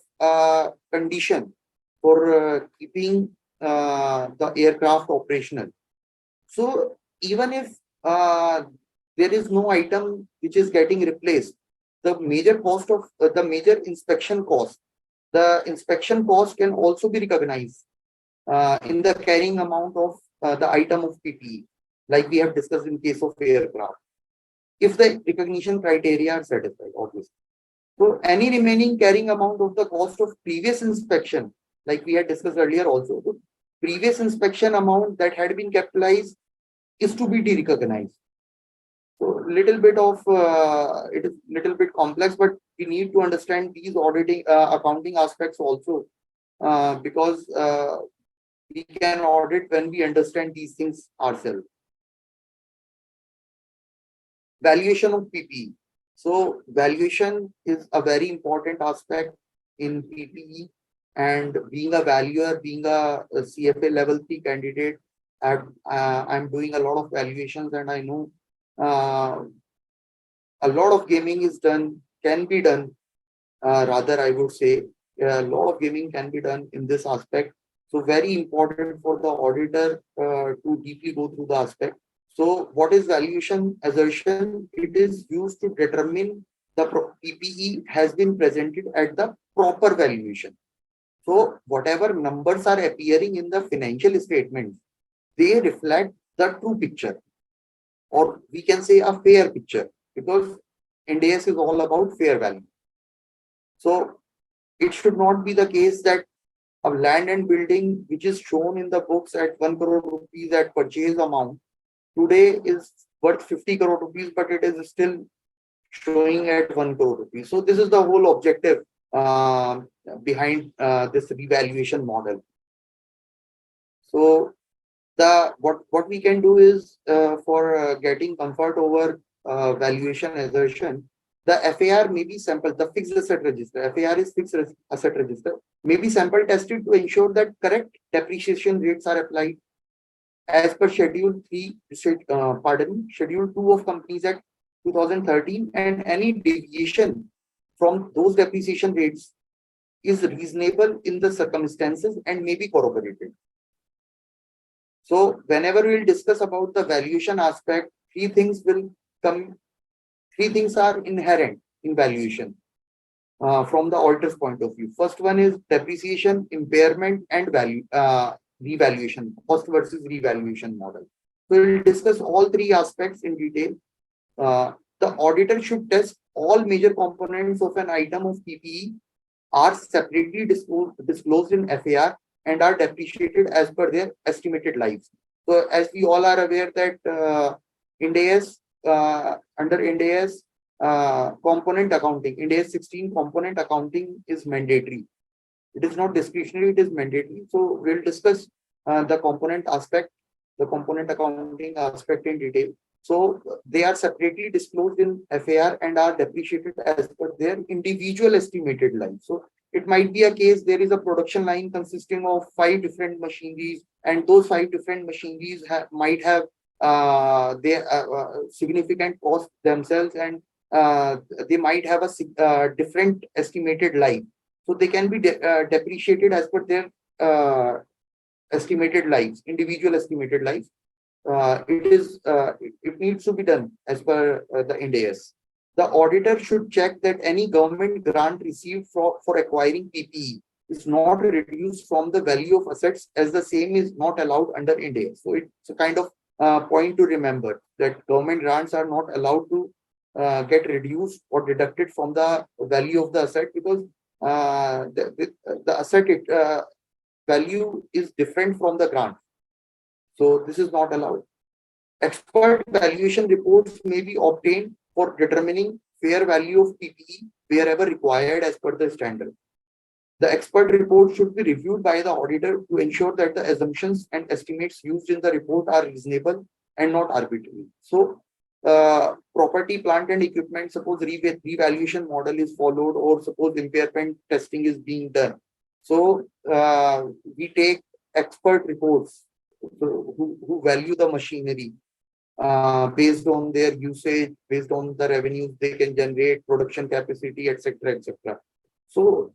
condition for keeping the aircraft operational. So even if there is no item which is getting replaced, the major cost of the major inspection cost, the inspection cost can also be recognized in the carrying amount of the item of PPE, like we have discussed in case of aircraft, if the recognition criteria are satisfied, obviously. So any remaining carrying amount of the cost of previous inspection, like we had discussed earlier also, the previous inspection amount that had been capitalized is to be de-recognized. So little bit of it is little bit complex, but we need to understand these auditing accounting aspects also, because we can audit when we understand these things ourselves. Valuation of PPE. So valuation is a very important aspect in PPE, and being a valuer, being a CFA level 3 candidate, I'm doing a lot of valuations, and I know a lot of gaming is done, can be done, rather I would say a lot of gaming can be done in this aspect. So very important for the auditor to deeply go through the aspect. So what is valuation assertion? It is used to determine the PPE has been presented at the proper valuation. So whatever numbers are appearing in the financial statements, they reflect the true picture, or we can say a fair picture, because Ind AS is all about fair value. So it should not be the case that a land and building which is shown in the books at 1 crore rupees at purchase amount today is worth 50 crore rupees, but it is still showing at 1 crore rupees. So this is the whole objective behind this revaluation model. So the what we can do is for getting comfort over valuation assertion, the FAR may be sampled, the fixed asset register. FAR is fixed asset register, may be sample tested to ensure that correct depreciation rates are applied as per Schedule 3, Schedule 2 of Companies Act 2013, and any deviation from those depreciation rates is reasonable in the circumstances and may be corroborated. So whenever we'll discuss about the valuation aspect, three things are inherent in valuation from the auditor's point of view. First one is depreciation, impairment, and revaluation, cost versus revaluation model. So we'll discuss all three aspects in detail. The auditor should test all major components of an item of PPE are separately disclosed in FAR and are depreciated as per their estimated lives. So as we all are aware that Ind AS, under Ind AS component accounting, Ind AS 16 component accounting is mandatory. It is not discretionary, it is mandatory. So we'll discuss the component accounting aspect in detail. So they are separately disclosed in FAR and are depreciated as per their individual estimated life. So it might be a case there is a production line consisting of 5 different machineries, and those 5 different machineries might have their significant cost themselves, and they might have a different estimated life. So they can be depreciated as per their estimated lives, individual estimated lives. It needs to be done as per the Ind AS. The auditor should check that any government grant received for acquiring PPE is not reduced from the value of assets, as the same is not allowed under Ind AS. So it's a kind of point to remember that government grants are not allowed to get reduced or deducted from the value of the asset, because the asset value is different from the grant. So this is not allowed. Expert valuation reports may be obtained for determining fair value of PPE wherever required as per the standard. The expert report should be reviewed by the auditor to ensure that the assumptions and estimates used in the report are reasonable and not arbitrary. So, property, plant, and equipment, suppose revaluation model is followed, or suppose impairment testing is being done. So, we take expert reports who value the machinery based on their usage, based on the revenues they can generate, production capacity, etc., etc. So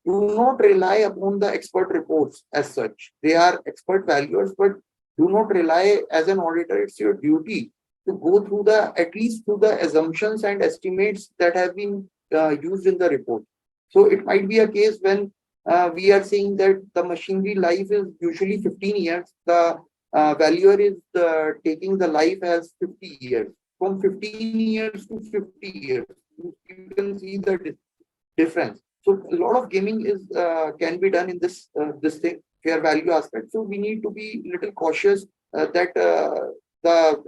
do not rely upon the expert reports as such. They are expert valuers, but do not rely as an auditor. It's your duty to go through at least through the assumptions and estimates that have been used in the report. So it might be a case when we are saying that the machinery life is usually 15 years. The valuer is taking the life as 50 years. From 15 years to 50 years, you can see the difference. So a lot of gaming is can be done in this thing, fair value aspect. So we need to be little cautious that the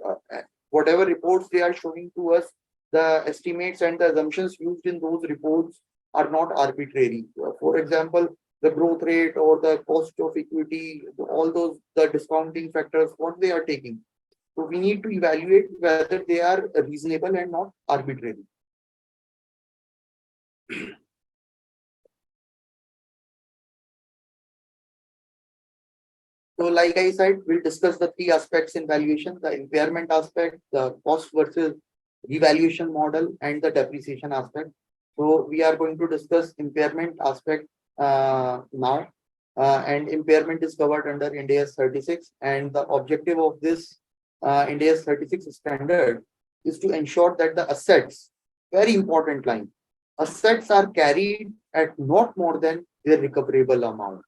whatever reports they are showing to us, the estimates and the assumptions used in those reports are not arbitrary. For example, the growth rate or the cost of equity, all those the discounting factors, what they are taking. So we need to evaluate whether they are reasonable and not arbitrary. So like I said, we'll discuss the three aspects in valuation: the impairment aspect, the cost versus revaluation model, and the depreciation aspect. So we are going to discuss impairment aspect now. And impairment is covered under Ind AS 36. And the objective of this Ind AS 36 standard is to ensure that the assets, very important line, assets are carried at not more than their recoverable amount.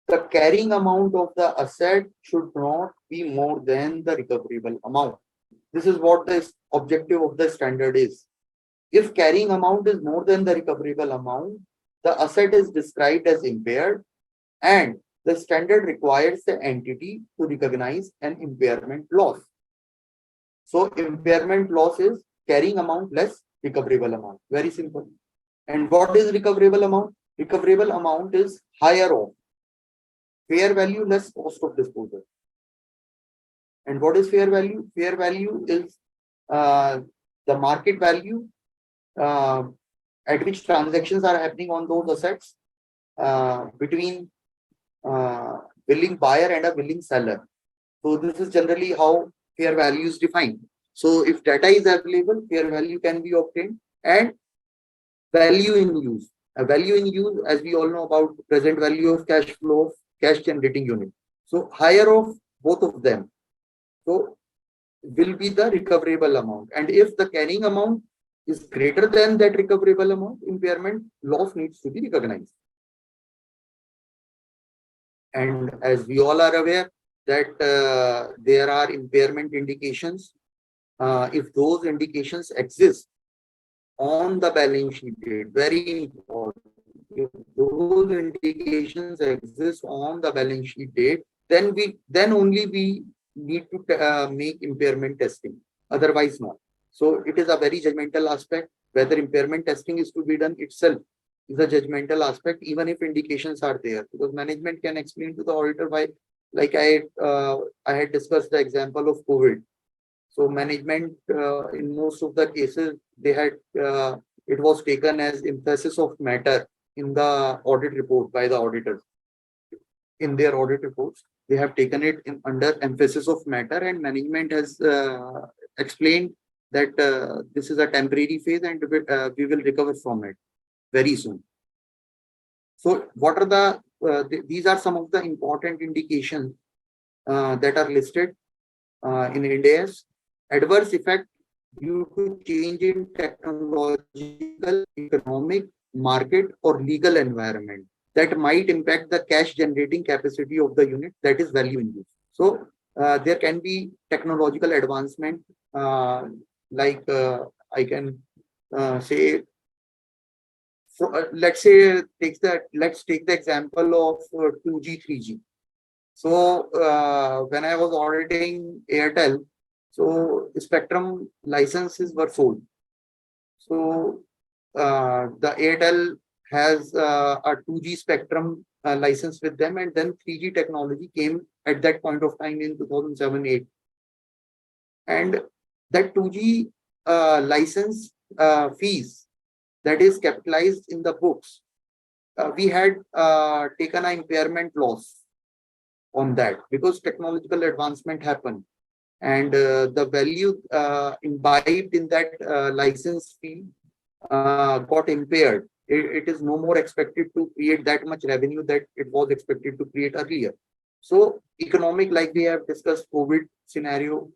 The carrying amount of the asset should not be more than the recoverable amount. This is what the objective of the standard is. If carrying amount is more than the recoverable amount, the asset is described as impaired, and the standard requires the entity to recognize an impairment loss. So impairment loss is carrying amount less recoverable amount. Very simple. And what is recoverable amount? Recoverable amount is higher of fair value less cost of disposal. And what is fair value? Fair value is the market value at which transactions are happening on those assets between willing buyer and a willing seller. So this is generally how fair value is defined. So if data is available, fair value can be obtained. And value in use. A value in use, as we all know about present value of cash flow of cash generating unit. So higher of both of them, so will be the recoverable amount. And if the carrying amount is greater than that recoverable amount, impairment loss needs to be recognized. And as we all are aware that there are impairment indications. If those indications exist on the balance sheet date, very important. If those indications exist on the balance sheet date, then only we need to make impairment testing. Otherwise, not. So it is a very judgmental aspect. Whether impairment testing is to be done itself is a judgmental aspect, even if indications are there, because management can explain to the auditor why. Like I had discussed the example of COVID. So management, in most of the cases, they had it was taken as emphasis of matter in the audit report by the auditors. In their audit reports, they have taken it under emphasis of matter, and management has explained that this is a temporary phase and we will recover from it very soon. So what are these are some of the important indications that are listed in Ind AS. Adverse effect due to change in technological, economic, market, or legal environment that might impact the cash generating capacity of the unit, that is value in use. So there can be technological advancement, like I can say let's take the example of 2G, 3G. So when I was auditing Airtel, so spectrum licenses were sold. So the Airtel has a 2G spectrum license with them, and then 3G technology came at that point of time in 2007-8. And that 2G license fees that is capitalized in the books, we had taken an impairment loss on that because technological advancement happened, and the value imbibed in that license fee got impaired. It is no more expected to create that much revenue that it was expected to create earlier. So economic, like we have discussed, COVID scenario,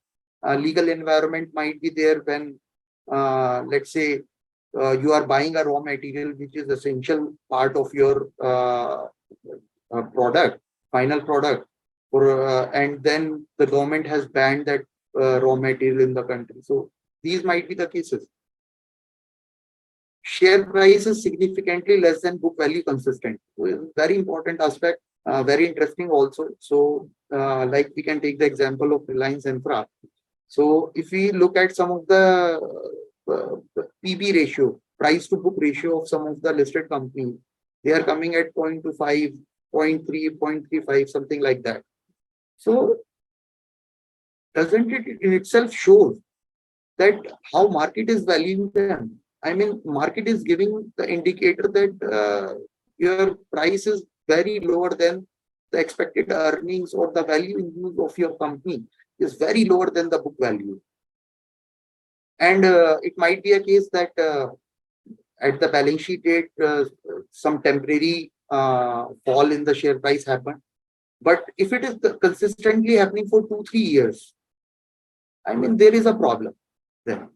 legal environment might be there when, let's say, you are buying a raw material which is essential part of your final product, and then the government has banned that raw material in the country. So these might be the cases. Share price is significantly less than book value consistent. Very important aspect, very interesting also. So like we can take the example of Reliance Infra. So if we look at some of the PB ratio, price to book ratio of some of the listed companies, they are coming at 0.25, 0.3, 0.35, something like that. So doesn't it in itself show that how market is valuing them? I mean, market is giving the indicator that your price is very lower than the expected earnings, or the value in use of your company is very lower than the book value. And it might be a case that at the balance sheet date, some temporary fall in the share price happened. But if it is consistently happening for 2-3 years, I mean, there is a problem then.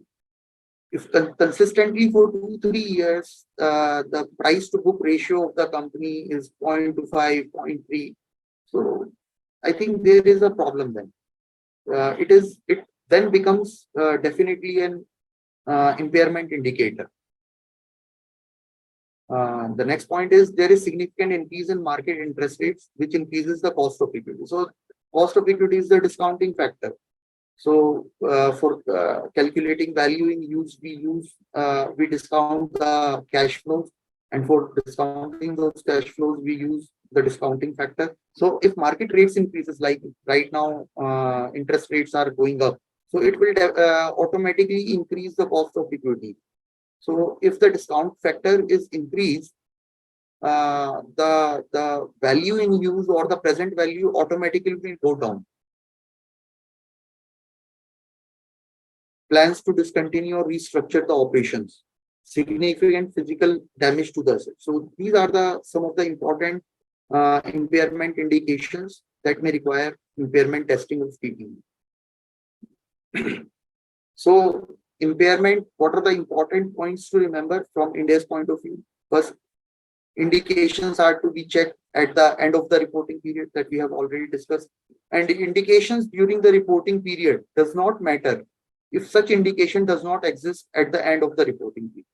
If consistently for 2-3 years, the price to book ratio of the company is 0.25, 0.3. So I think there is a problem then. It then becomes definitely an impairment indicator. The next point is there is significant increase in market interest rates, which increases the cost of equity. So cost of equity is the discounting factor. So for calculating value in use, we discount the cash flows, and for discounting those cash flows, we use the discounting factor. So if market rates increases, like right now, interest rates are going up, so it will automatically increase the cost of equity. So if the discount factor is increased, the value in use or the present value automatically will go down. Plans to discontinue or restructure the operations, significant physical damage to the asset. So these are some of the important impairment indications that may require impairment testing of PPE. So impairment, what are the important points to remember from India's point of view? First, indications are to be checked at the end of the reporting period that we have already discussed. And indications during the reporting period does not matter if such indication does not exist at the end of the reporting period.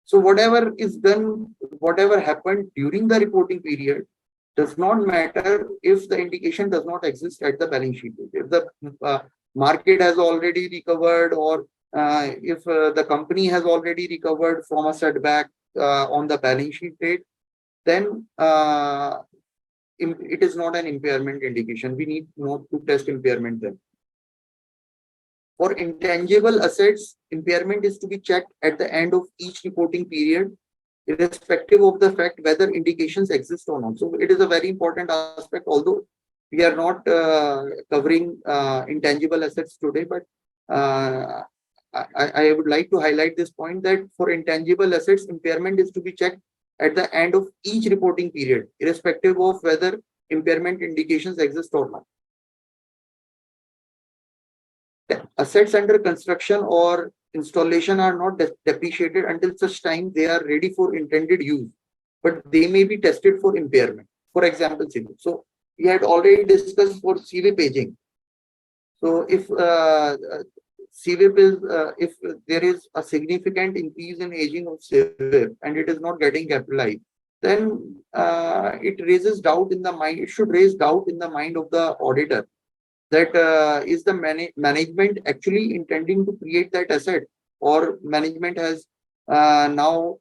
So whatever is done, whatever happened during the reporting period does not matter if the indication does not exist at the balance sheet date. If the market has already recovered, or if the company has already recovered from a setback on the balance sheet date, then it is not an impairment indication. We need not to test impairment then. For intangible assets, impairment is to be checked at the end of each reporting period, irrespective of the fact whether indications exist or not. So it is a very important aspect, although we are not covering intangible assets today, but I would like to highlight this point that for intangible assets, impairment is to be checked at the end of each reporting period, irrespective of whether impairment indications exist or not. Assets under construction or installation are not depreciated until such time they are ready for intended use, but they may be tested for impairment. For example, CV. So we had already discussed for CV paging. So if CWIP is, if there is a significant increase in aging of CWIP and it is not getting capitalized, then it raises doubt in the mind. It should raise doubt in the mind of the auditor that is the management actually intending to create that asset, or management has now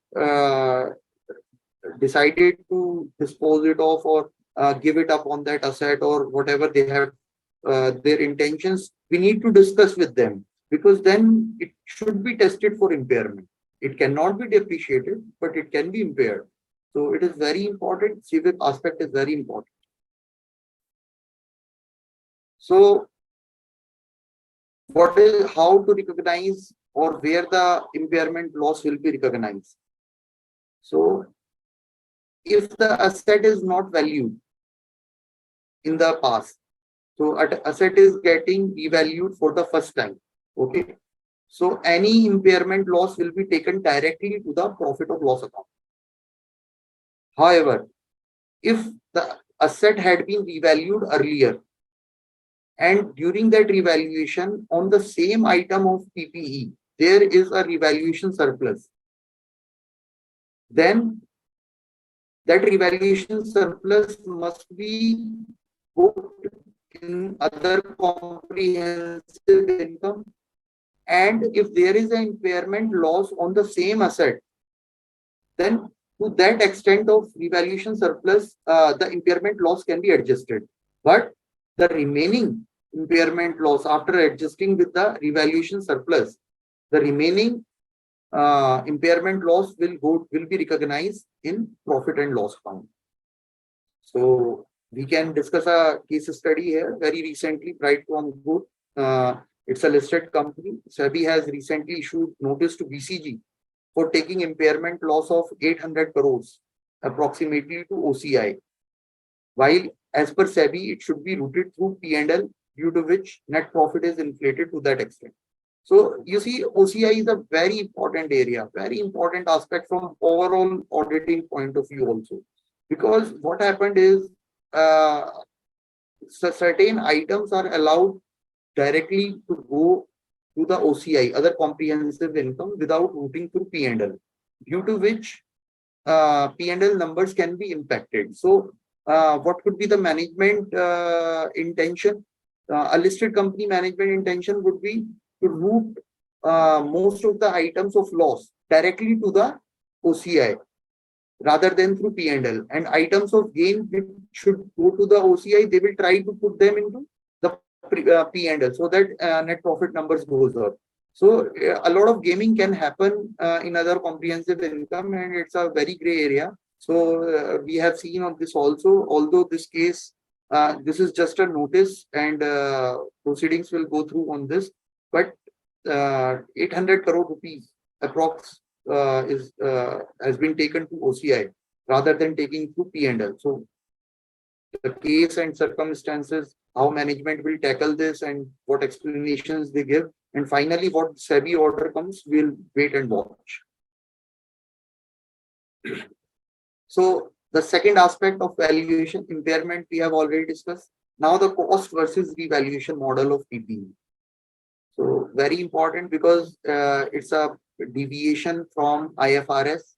decided to dispose it off, or give it up on that asset, or whatever they have their intentions. We need to discuss with them, because then it should be tested for impairment. It cannot be depreciated, but it can be impaired. So it is very important. CWIP aspect is very important. So what is, how to recognize, or where the impairment loss will be recognized? So if the asset is not valued in the past, so asset is getting revalued for the first time, okay, so any impairment loss will be taken directly to the profit or loss account. However, if the asset had been revalued earlier, and during that revaluation on the same item of PPE, there is a revaluation surplus, then that revaluation surplus must be booked in other comprehensive income. And if there is an impairment loss on the same asset, then to that extent of revaluation surplus, the impairment loss can be adjusted. But the remaining impairment loss, after adjusting with the revaluation surplus, the remaining impairment loss will be recognized in profit and loss account. So we can discuss a case study here. Very recently, Bright from Good, it's a listed company. SEBI has recently issued notice to BCG for taking impairment loss of 800 crores approximately to OCI, while as per SEBI it should be routed through P&L, due to which net profit is inflated to that extent. So you see, OCI is a very important area, very important aspect from overall auditing point of view also, because what happened is certain items are allowed directly to go to the OCI, other comprehensive income, without routing through P&L, due to which P&L numbers can be impacted. So what could be the management intention? A listed company management intention would be to route most of the items of loss directly to the OCI rather than through P&L, and items of gain which should go to the OCI, they will try to put them into the P&L, so that net profit numbers goes up. So a lot of gaming can happen in other comprehensive income, and it's a very gray area. So we have seen on this also, although this case, this is just a notice, and proceedings will go through on this, but 800 crore rupees approx has been taken to OCI rather than taking to P&L. So the case and circumstances, how management will tackle this, and what explanations they give, and finally what SEBI order comes, we'll wait and watch. So the second aspect of valuation impairment we have already discussed. Now the cost versus revaluation model of PPE. So very important, because it's a deviation from IFRS.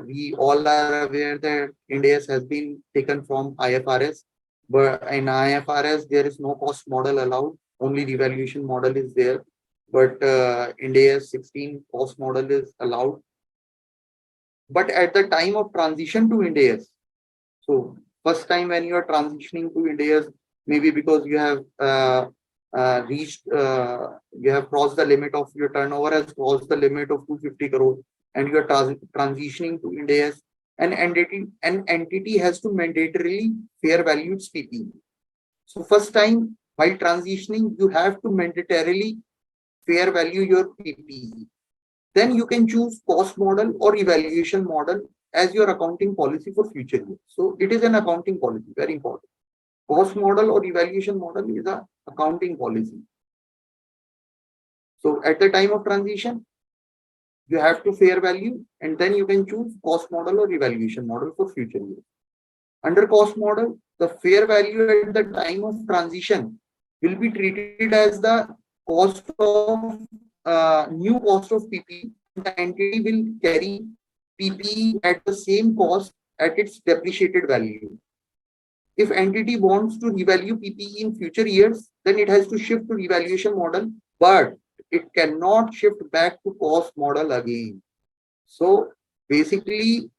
We all are aware that Ind AS has been taken from IFRS, but in IFRS there is no cost model allowed, only revaluation model is there. But Ind AS 16 cost model is allowed. But at the time of transition to Ind AS, so first time when you are transitioning to Ind AS, maybe because you have you have crossed the limit of your turnover, has crossed the limit of 250 crore, and you are transitioning to Ind AS, an entity has to mandatorily fair value its PPE. So first time while transitioning, you have to mandatorily fair value your PPE. Then you can choose cost model or evaluation model as your accounting policy for future years. So it is an accounting policy, very important. Cost model or evaluation model is a accounting policy. So at the time of transition, you have to fair value, and then you can choose cost model or evaluation model for future years. Under cost model, the fair value at the time of transition will be treated as the cost of new cost of PPE, the entity will carry PPE at the same cost at its depreciated value. If entity wants to revalue PPE in future years, then it has to shift to revaluation model, but it cannot shift back to cost model again. So basically,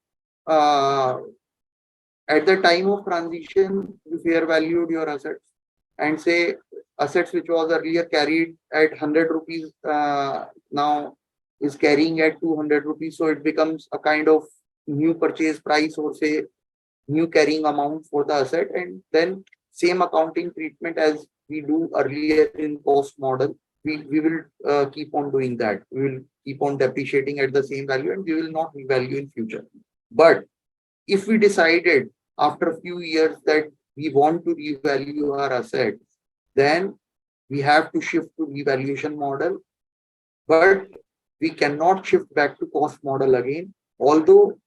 at the time of transition, you fair valued your assets and say assets which was earlier carried at 100 rupees now is carrying at 200 rupees. So it becomes a kind of new purchase price or say new carrying amount for the asset, and then same accounting treatment as we do earlier in cost model. We will keep on doing that. We will keep on depreciating at the same value and we will not revalue in future. But if we decided after a few years that we want to revalue our assets, then we have to shift to revaluation model, but we cannot shift back to cost model again. Although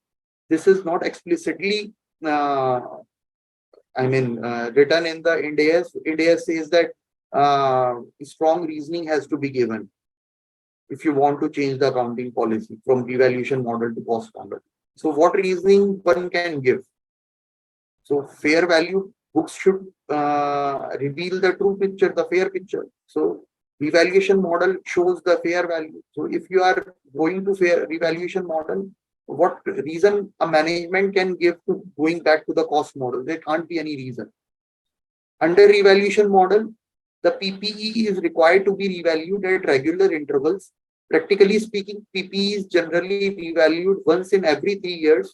this is not explicitly written in the Ind AS. Ind AS says that strong reasoning has to be given if you want to change the accounting policy from revaluation model to cost model. So what reasoning one can give? So fair value books should reveal the true picture, the fair picture. So revaluation model shows the fair value. So if you are going to fair revaluation model, what reason a management can give to going back to the cost model? There can't be any reason. Under revaluation model, the PPE is required to be revalued at regular intervals. Practically speaking, PPE is generally revalued once in every 3 years.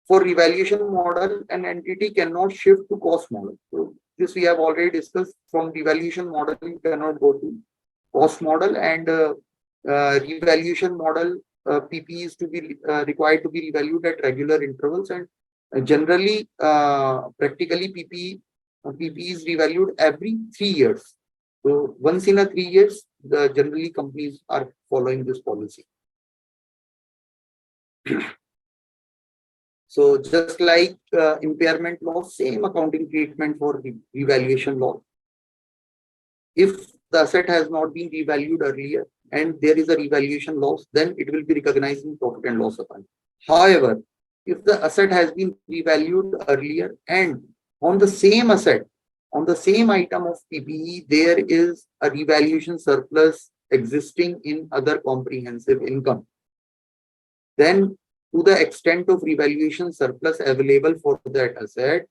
For revaluation model, an entity cannot shift to cost model. So this we have already discussed. From revaluation model, you cannot go to cost model, and revaluation model PPE is to be required to be revalued at regular intervals, and generally, practically PPE is revalued every 3 years. So once in a 3 years, generally companies are following this policy. So just like impairment loss, same accounting treatment for revaluation loss. If the asset has not been revalued earlier and there is a revaluation loss, then it will be recognized in profit and loss account. However, if the asset has been revalued earlier and on the same asset, on the same item of PPE, there is a revaluation surplus existing in other comprehensive income, then to the extent of revaluation surplus available for that asset,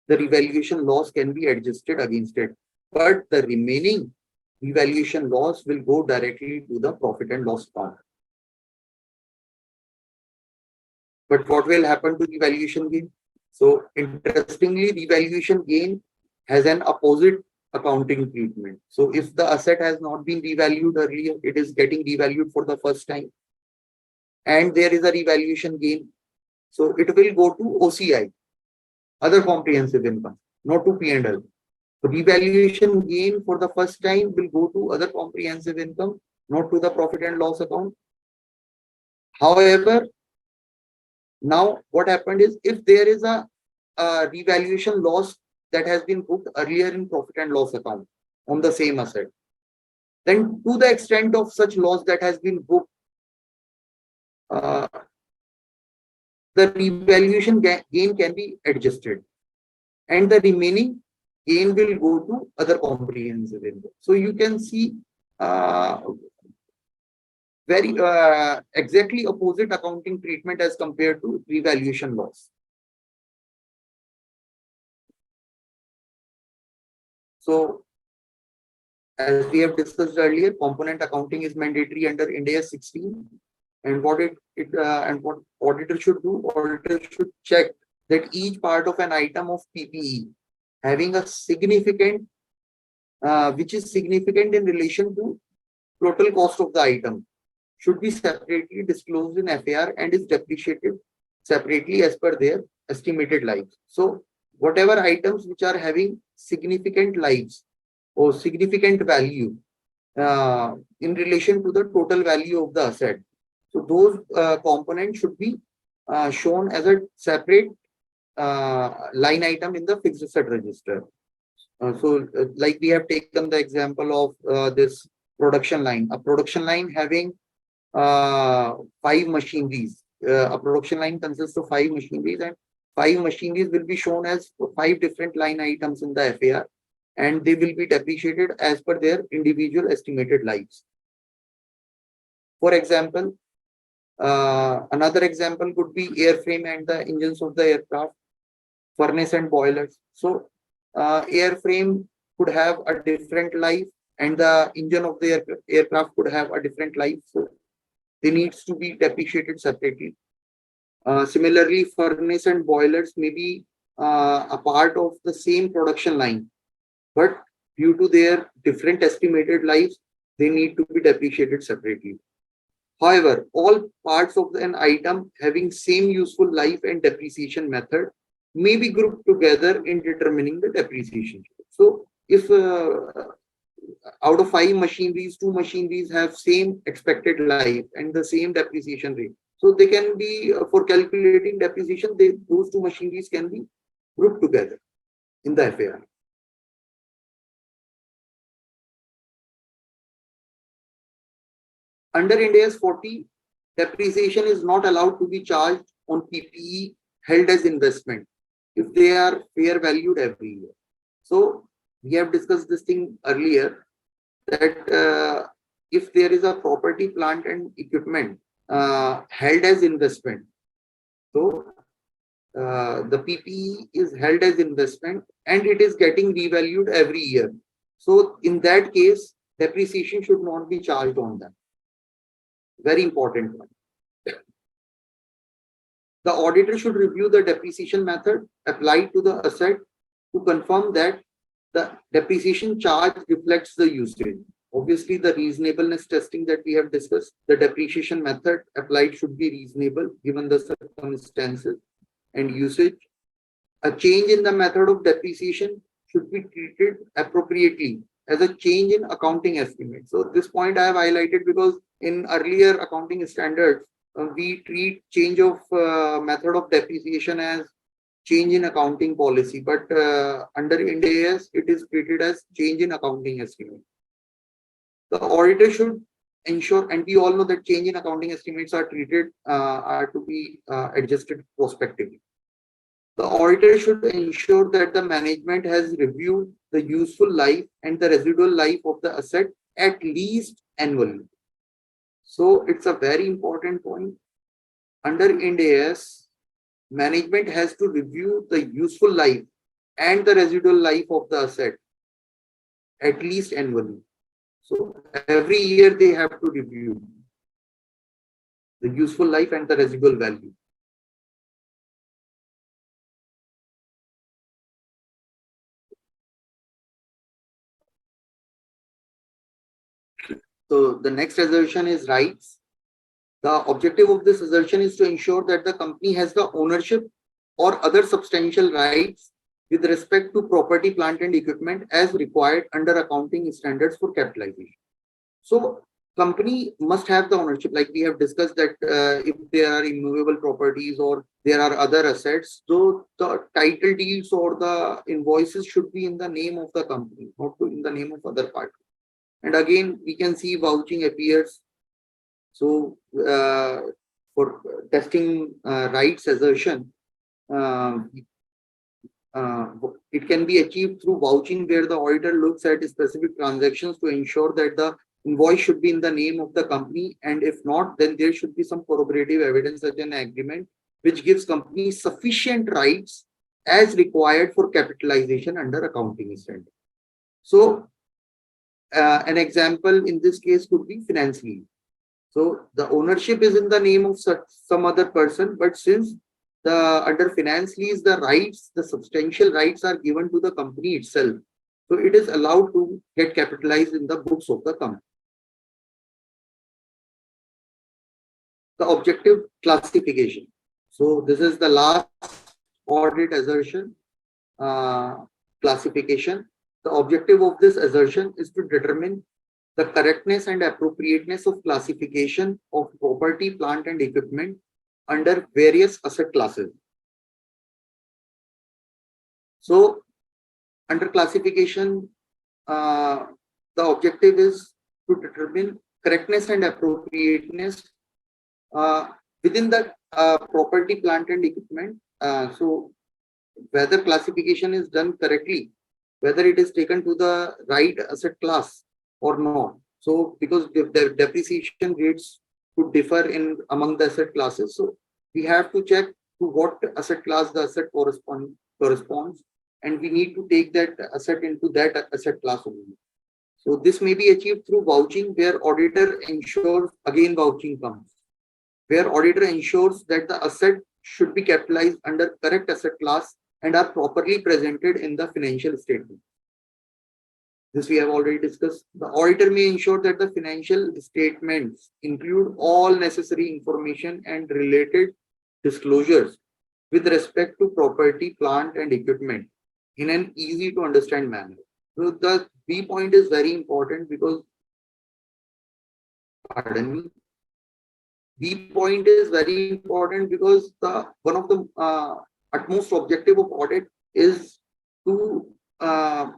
the revaluation loss can be adjusted against it. But the remaining revaluation loss will go directly to the profit and loss account. But what will happen to revaluation gain? So interestingly, revaluation gain has an opposite accounting treatment. So if the asset has not been revalued earlier, it is getting revalued for the first time, and there is a revaluation gain. So it will go to OCI, other comprehensive income, not to P&L. So revaluation gain for the first time will go to other comprehensive income, not to the profit and loss account. However, now what happened is if there is a revaluation loss that has been booked earlier in profit and loss account on the same asset, then to the extent of such loss that has been booked, the revaluation gain can be adjusted, and the remaining gain will go to other comprehensive income. So you can see very exactly opposite accounting treatment as compared to revaluation loss. So as we have discussed earlier, component accounting is mandatory under Ind AS 16. And what what auditor should do, auditor should check that each part of an item of PPE having a significant, which is significant in relation to total cost of the item, should be separately disclosed in FAR and is depreciated separately as per their estimated lives. So whatever items which are having significant lives or significant value in relation to the total value of the asset, so those components should be shown as a separate line item in the fixed asset register. Like we have taken the example of this production line, a production line having 5 machineries. A production line consists of 5 machineries, and 5 machineries will be shown as 5 different line items in the FAR, and they will be depreciated as per their individual estimated lives. For example, another example could be airframe and the engines of the aircraft, furnace and boilers. So, airframe could have a different life, and the engine of the aircraft could have a different life. So, they needs to be depreciated separately. Similarly, furnace and boilers may be a part of the same production line, but due to their different estimated lives, they need to be depreciated separately. However, all parts of an item having same useful life and depreciation method may be grouped together in determining the depreciation. So, if out of 5 machineries, 2 machineries have same expected life and the same depreciation rate, so they can be for calculating depreciation, those 2 machineries can be grouped together in the FAR. Under Ind AS 40, depreciation is not allowed to be charged on PPE held as investment if they are fair valued every year. So we have discussed this thing earlier, that if there is a property, plant and equipment held as investment, so the PPE is held as investment and it is getting revalued every year. So in that case, depreciation should not be charged on them. Very important one. The auditor should review the depreciation method applied to the asset to confirm that the depreciation charge reflects the usage. Obviously, the reasonableness testing that we have discussed, the depreciation method applied should be reasonable given the circumstances and usage. A change in the method of depreciation should be treated appropriately as a change in accounting estimate. So this point I have highlighted because in earlier accounting standards, we treat change of method of depreciation as change in accounting policy, but under Ind AS, it is treated as change in accounting estimate. The auditor should ensure, and we all know that change in accounting estimates are treated are to be adjusted prospectively. The auditor should ensure that the management has reviewed the useful life and the residual life of the asset at least annually. So it's a very important point. Under Ind AS, management has to review the useful life and the residual life of the asset at least annually. So every year they have to review the useful life and the residual value. So the next assertion is rights. The objective of this assertion is to ensure that the company has the ownership or other substantial rights with respect to property, plant and equipment as required under accounting standards for capitalization. So company must have the ownership, like we have discussed that if there are immovable properties or there are other assets, so the title deeds or the invoices should be in the name of the company, not in the name of other party. And again, we can see vouching appears. So for testing rights assertion, it can be achieved through vouching, where the auditor looks at specific transactions to ensure that the invoice should be in the name of the company, and if not, then there should be some corroborative evidence such an agreement which gives company sufficient rights as required for capitalization under accounting standard. So an example in this case could be finance lease. So the ownership is in the name of some other person, but since the under finance lease, the rights, the substantial rights are given to the company itself, so it is allowed to get capitalized in the books of the company. The objective classification. So this is the last audit assertion, classification. The objective of this assertion is to determine the correctness and appropriateness of classification of property, plant and equipment under various asset classes. So under classification, the objective is to determine correctness and appropriateness within the property, plant and equipment. So whether classification is done correctly, whether it is taken to the right asset class or not. So because the depreciation rates could differ in among the asset classes, so we have to check to what asset class the asset corresponds, and we need to take that asset into that asset class only. So this may be achieved through vouching, where auditor ensures, again vouching comes, where auditor ensures that the asset should be capitalized under correct asset class and are properly presented in the financial statement. This we have already discussed. The auditor may ensure that the financial statements include all necessary information and related disclosures with respect to property, plant, and equipment in an easy to understand manner. So the B point is very important because, pardon me, B point is very important because the one of the utmost objective of audit is to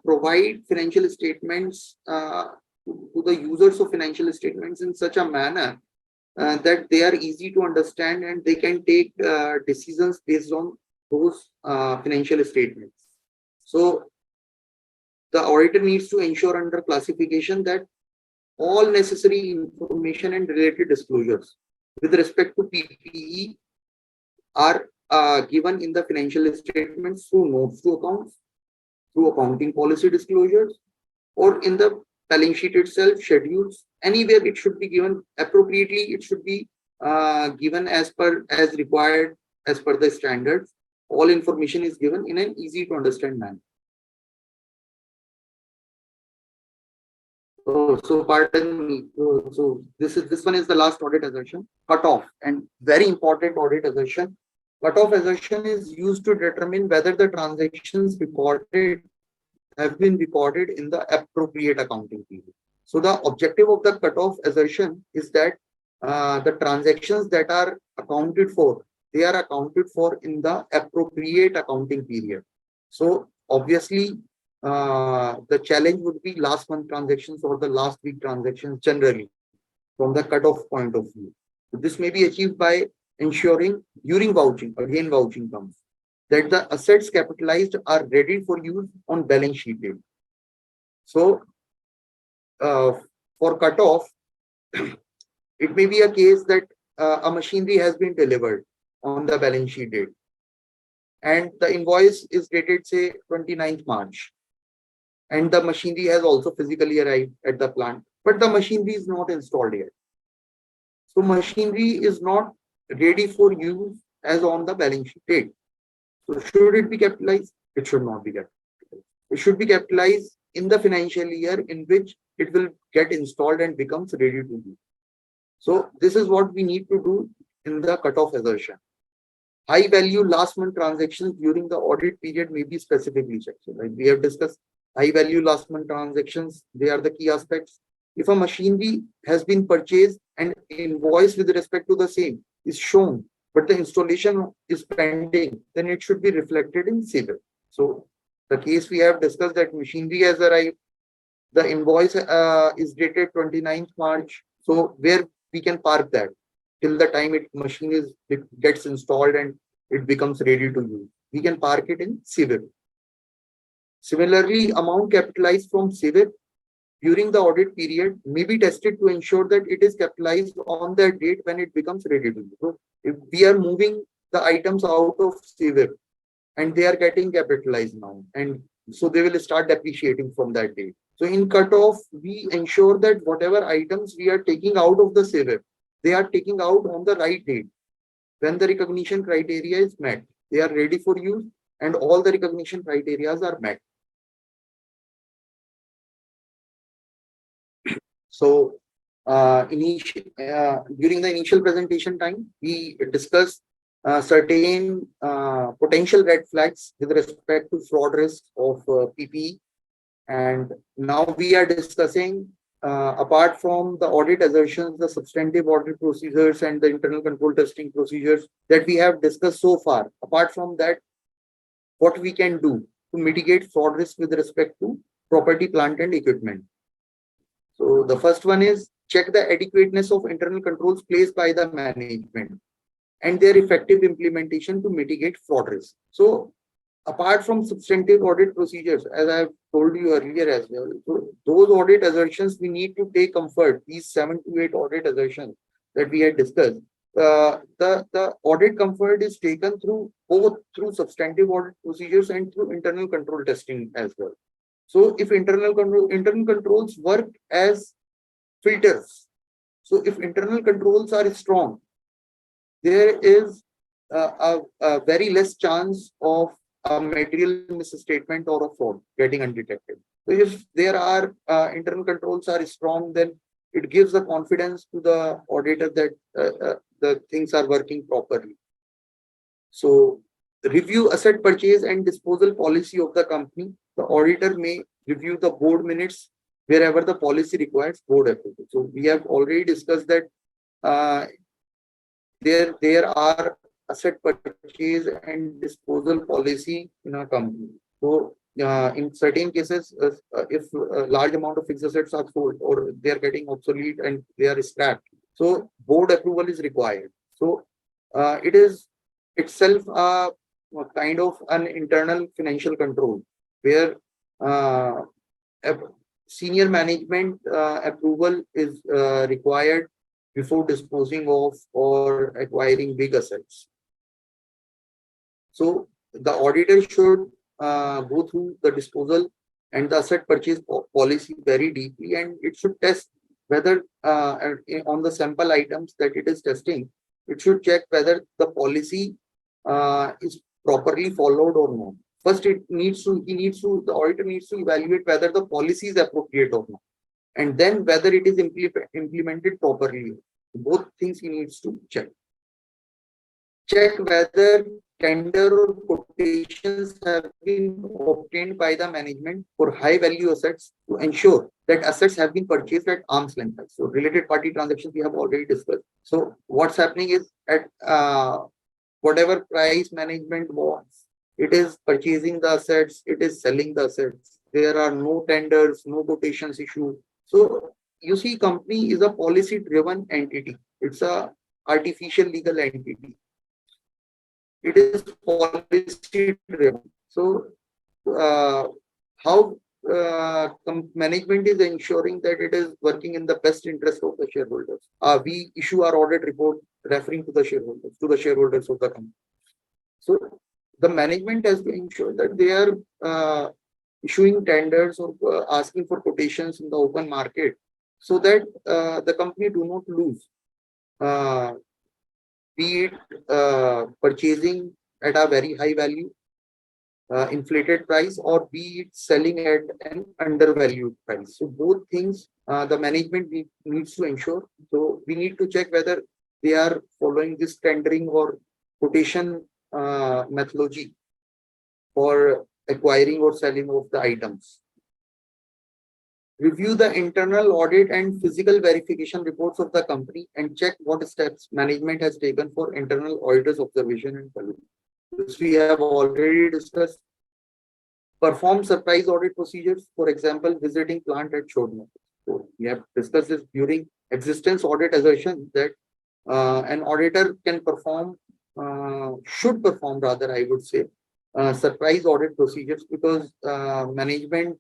provide financial statements to the users of financial statements in such a manner that they are easy to understand and they can take decisions based on those financial statements. So the auditor needs to ensure under classification that all necessary information and related disclosures with respect to PPE are given in the financial statements through notes to accounts, through accounting policy disclosures, or in the balance sheet itself, schedules, anywhere it should be given appropriately. It should be given as required, as per the standards. All information is given in an easy to understand manner. So pardon me. So this one is the last audit assertion, cutoff, and very important audit assertion. Cutoff assertion is used to determine whether the transactions recorded have been recorded in the appropriate accounting period. So the objective of the cutoff assertion is that the transactions that are accounted for, they are accounted for in the appropriate accounting period. So obviously, the challenge would be last month transactions or the last week transactions generally from the cutoff point of view. So this may be achieved by ensuring during vouching, again vouching comes, that the assets capitalized are ready for use on balance sheet date. So for cutoff, it may be a case that a machinery has been delivered on the balance sheet date and the invoice is dated say 29th March and the machinery has also physically arrived at the plant, but the machinery is not installed yet. So machinery is not ready for use as on the balance sheet date. So should it be capitalized? It should not be capitalized. It should be capitalized in the financial year in which it will get installed and becomes ready to use. So this is what we need to do in the cutoff assertion. High value last month transactions during the audit period may be specifically checked. So like we have discussed, high value last month transactions, they are the key aspects. If a machinery has been purchased and invoice with respect to the same is shown, but the installation is pending, then it should be reflected in civil. So the case we have discussed that machinery has arrived, the invoice is dated 29th March. So where we can park that till the time it gets installed and it becomes ready to use. We can park it in civil. Similarly, amount capitalized from civil during the audit period may be tested to ensure that it is capitalized on the date when it becomes ready to use. So if we are moving the items out of civil and they are getting capitalized now, and so they will start depreciating from that date. So in cutoff, we ensure that whatever items we are taking out of the civil, they are taking out on the right date when the recognition criteria is met. They are ready for use and all the recognition criteria are met. So during the initial presentation time, we discussed certain potential red flags with respect to fraud risk of PPE. And now we are discussing, apart from the audit assertions, the substantive audit procedures and the internal control testing procedures that we have discussed so far. Apart from that, what we can do to mitigate fraud risk with respect to property, plant, and equipment. So the first one is check the adequateness of internal controls placed by the management and their effective implementation to mitigate fraud risk. So apart from substantive audit procedures, as I've told you earlier as well, so those audit assertions we need to take comfort, these 7 to 8 audit assertions that we had discussed. The audit comfort is taken through both through substantive audit procedures and through internal control testing as well. So if internal controls work as filters, so if internal controls are strong, there is a very less chance of a material misstatement or a fraud getting undetected. So if there are internal controls are strong, then it gives the confidence to the auditor that the things are working properly. So review asset purchase and disposal policy of the company. The auditor may review the board minutes wherever the policy requires board approval. So we have already discussed that there are asset purchase and disposal policy in a company. So in certain cases, if a large amount of fixed assets are sold or they are getting obsolete and they are scrapped, so board approval is required. So it is itself a kind of an internal financial control where senior management approval is required before disposing of or acquiring big assets. So the auditor should go through the disposal and the asset purchase policy very deeply, and it should test whether on the sample items that it is testing, it should check whether the policy is properly followed or not. First, the auditor needs to evaluate whether the policy is appropriate or not, and then whether it is implemented properly. Both things he needs to check. Check whether tender or quotations have been obtained by the management for high value assets to ensure that assets have been purchased at arm's length. So related party transactions we have already discussed. So what's happening is at whatever price management wants, it is purchasing the assets, it is selling the assets. There are no tenders, no quotations issued. So you see, company is a policy driven entity. It's a artificial legal entity. It is policy driven. So how management is ensuring that it is working in the best interest of the shareholders? We issue our audit report referring to the shareholders of the company. So the management has to ensure that they are issuing tenders or asking for quotations in the open market so that the company do not lose. Be it purchasing at a very high value, inflated price, or be it selling at an undervalued price. So both things the management needs to ensure. So we need to check whether they are following this tendering or quotation methodology for acquiring or selling of the items. Review the internal audit and physical verification reports of the company and check what steps management has taken for internal auditors' observation and follow. This we have already discussed. Perform surprise audit procedures, for example, visiting plant at short notice. So we have discussed this during existence audit assertion that an auditor can perform, should perform rather, I would say, surprise audit procedures because management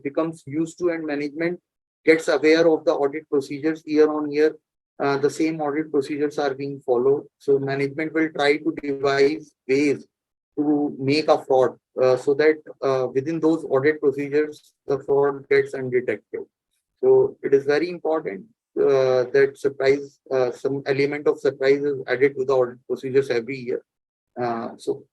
becomes used to and management gets aware of the audit procedures year on year. The same audit procedures are being followed. So management will try to devise ways to make a fraud so that within those audit procedures, the fraud gets undetected. So it is very important that surprise, some element of surprise is added to the audit procedures every year. So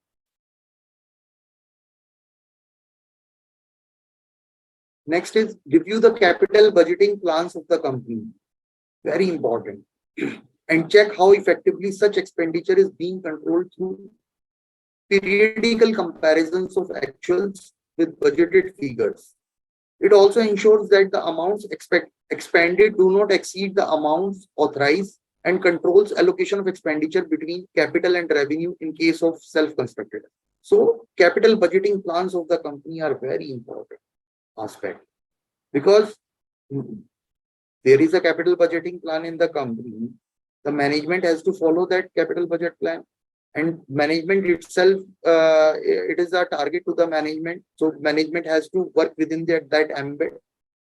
next is review the capital budgeting plans of the company. Very important. And check how effectively such expenditure is being controlled through periodical comparisons of actuals with budgeted figures. It also ensures that the amounts expended do not exceed the amounts authorized and controls allocation of expenditure between capital and revenue in case of self-constructed. So capital budgeting plans of the company are very important aspect, because there is a capital budgeting plan in the company. The management has to follow that capital budget plan, and management itself, it is a target to the management. So management has to work within that ambit.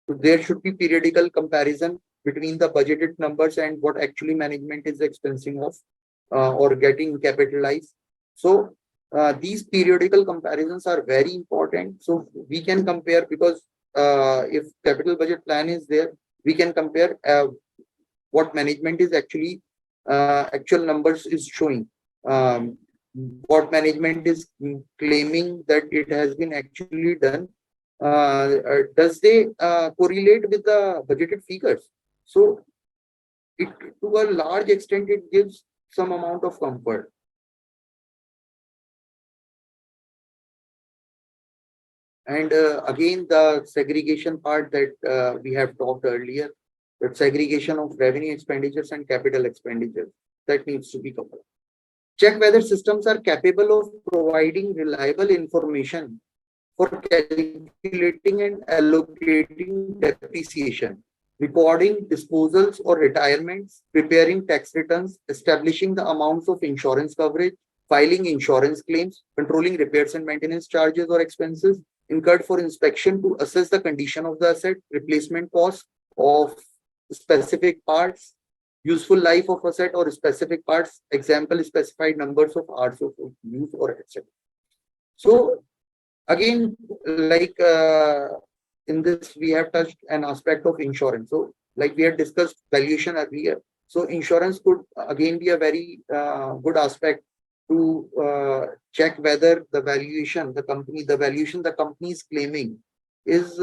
So there should be periodical comparison between the budgeted numbers and what actually management is expensing of or getting capitalized. So these periodical comparisons are very important. So we can compare, because if capital budget plan is there, we can compare what management is actually actual numbers is showing. Um, what management is claiming that it has been actually done, does they correlate with the budgeted figures? So it, to a large extent, it gives some amount of comfort. And again, the segregation part that we have talked earlier, that segregation of revenue expenditures and capital expenditures, that needs to be covered. Check whether systems are capable of providing reliable information for calculating and allocating depreciation, recording disposals or retirements, preparing tax returns, establishing the amounts of insurance coverage, filing insurance claims, controlling repairs and maintenance charges or expenses incurred for inspection to assess the condition of the asset, replacement cost of specific parts, useful life of asset or specific parts, example, specified numbers of hours of use or etc. So again, like in this, we have touched an aspect of insurance. So like we had discussed valuation earlier. So insurance could again be a very good aspect to check whether the valuation, the company is claiming is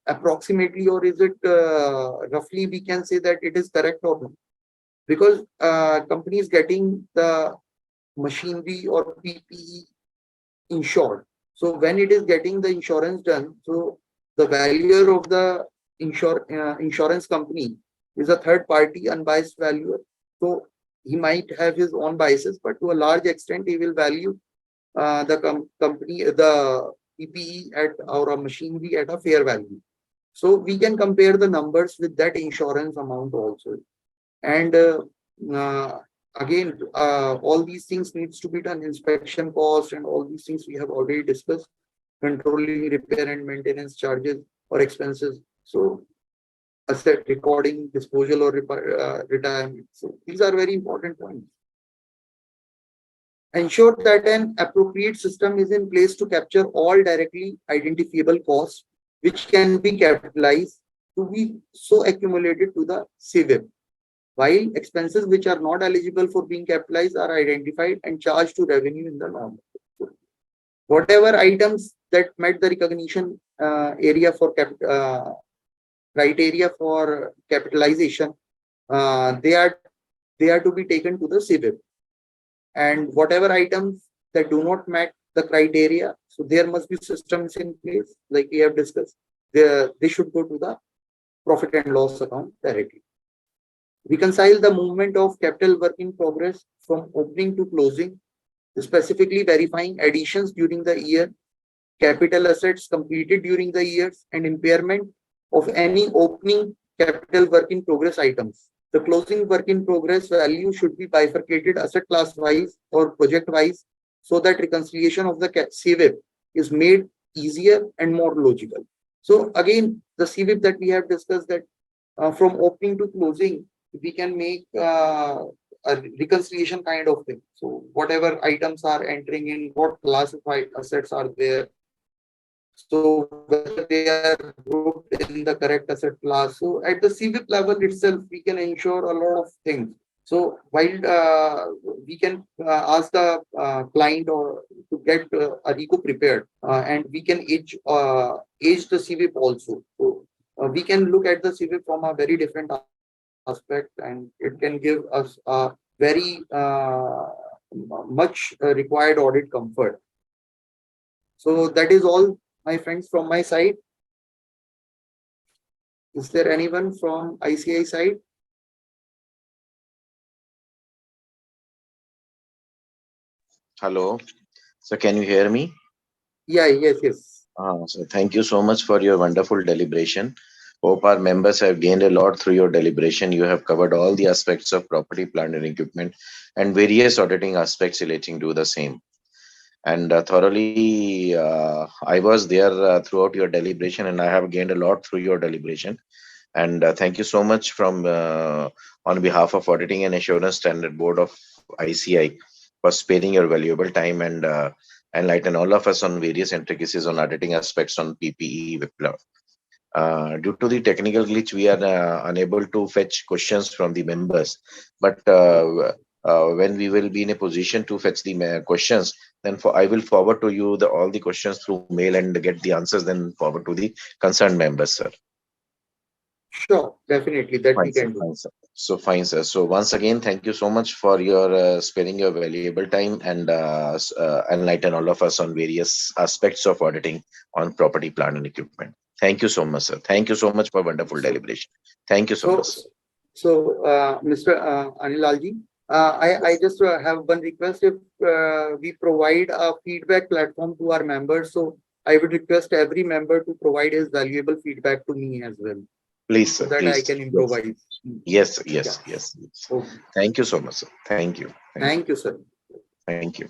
approximately, or is it roughly, we can say that it is correct or not. Because company is getting the machinery or PPE insured. So when it is getting the insurance done, so the valuer of the insurance company is a third party unbiased valuer. So he might have his own biases, but to a large extent, he will value the company, the PPE at or machinery at a fair value. So we can compare the numbers with that insurance amount also. And again, all these things needs to be done. Inspection cost and all these things we have already discussed. Controlling repair and maintenance charges or expenses. So asset recording, disposal or retirement. So these are very important points. Ensure that an appropriate system is in place to capture all directly identifiable costs, which can be capitalized to be so accumulated to the CWIP, while expenses which are not eligible for being capitalized are identified and charged to revenue in the norm. Whatever items that met the recognition area for criteria for capitalization, they are to be taken to the CWIP. And whatever items that do not meet the criteria, so there must be systems in place, like we have discussed. They should go to the profit and loss account directly. Reconcile the movement of capital work in progress from opening to closing, specifically verifying additions during the year, capital assets completed during the years, and impairment of any opening capital work in progress items. The closing work in progress value should be bifurcated asset class wise or project wise, so that reconciliation of the CWIP is made easier and more logical. So again, the CWIP that we have discussed, that from opening to closing, we can make a reconciliation kind of thing. So whatever items are entering in, what classified assets are there, so whether they are grouped in the correct asset class. So at the CWIP level itself, we can ensure a lot of things. So while we can ask the client or to get a RICO prepared, and we can age the CWIP also. So we can look at the CWIP from a very different aspect, and it can give us a very much required audit comfort. So that is all, my friends, from my side. Is there anyone from ICI side? Hello. So can you hear me? Yeah, yes, yes. So thank you so much for your wonderful deliberation. Hope our members have gained a lot through your deliberation. You have covered all the aspects of property, plant, and equipment, and various auditing aspects relating to the same. And thoroughly, I was there throughout your deliberation, and I have gained a lot through your deliberation. And thank you so much from on behalf of Auditing and Assurance Standard Board of ICI for sparing your valuable time and enlighten all of us on various intricacies on auditing aspects on PPE Wipro. Due to the technical glitch, we are unable to fetch questions from the members. But when we will be in a position to fetch the questions, then I will forward to you all the questions through mail and get the answers, then forward to the concerned members, sir. Sure, definitely that we Fine, sir. can do. Fine, sir. So fine, sir. So once again, thank you so much for your sparing your valuable time and enlighten all of us on various aspects of auditing on property, plant, and equipment. Thank you so much, sir. Thank you so much for wonderful So, deliberation. Thank you so much, so, sir. Mr. Anilalji, I just have one request. If we provide a feedback platform to our members, so I would request every member to provide his valuable feedback to me as well, Please, so sir. that I Please. can Yes. improvise. Yes. Yeah. Yes. Yes. Yes. Okay. Thank you so much, sir. Thank you. Thank you. Thank you, sir. Thank you.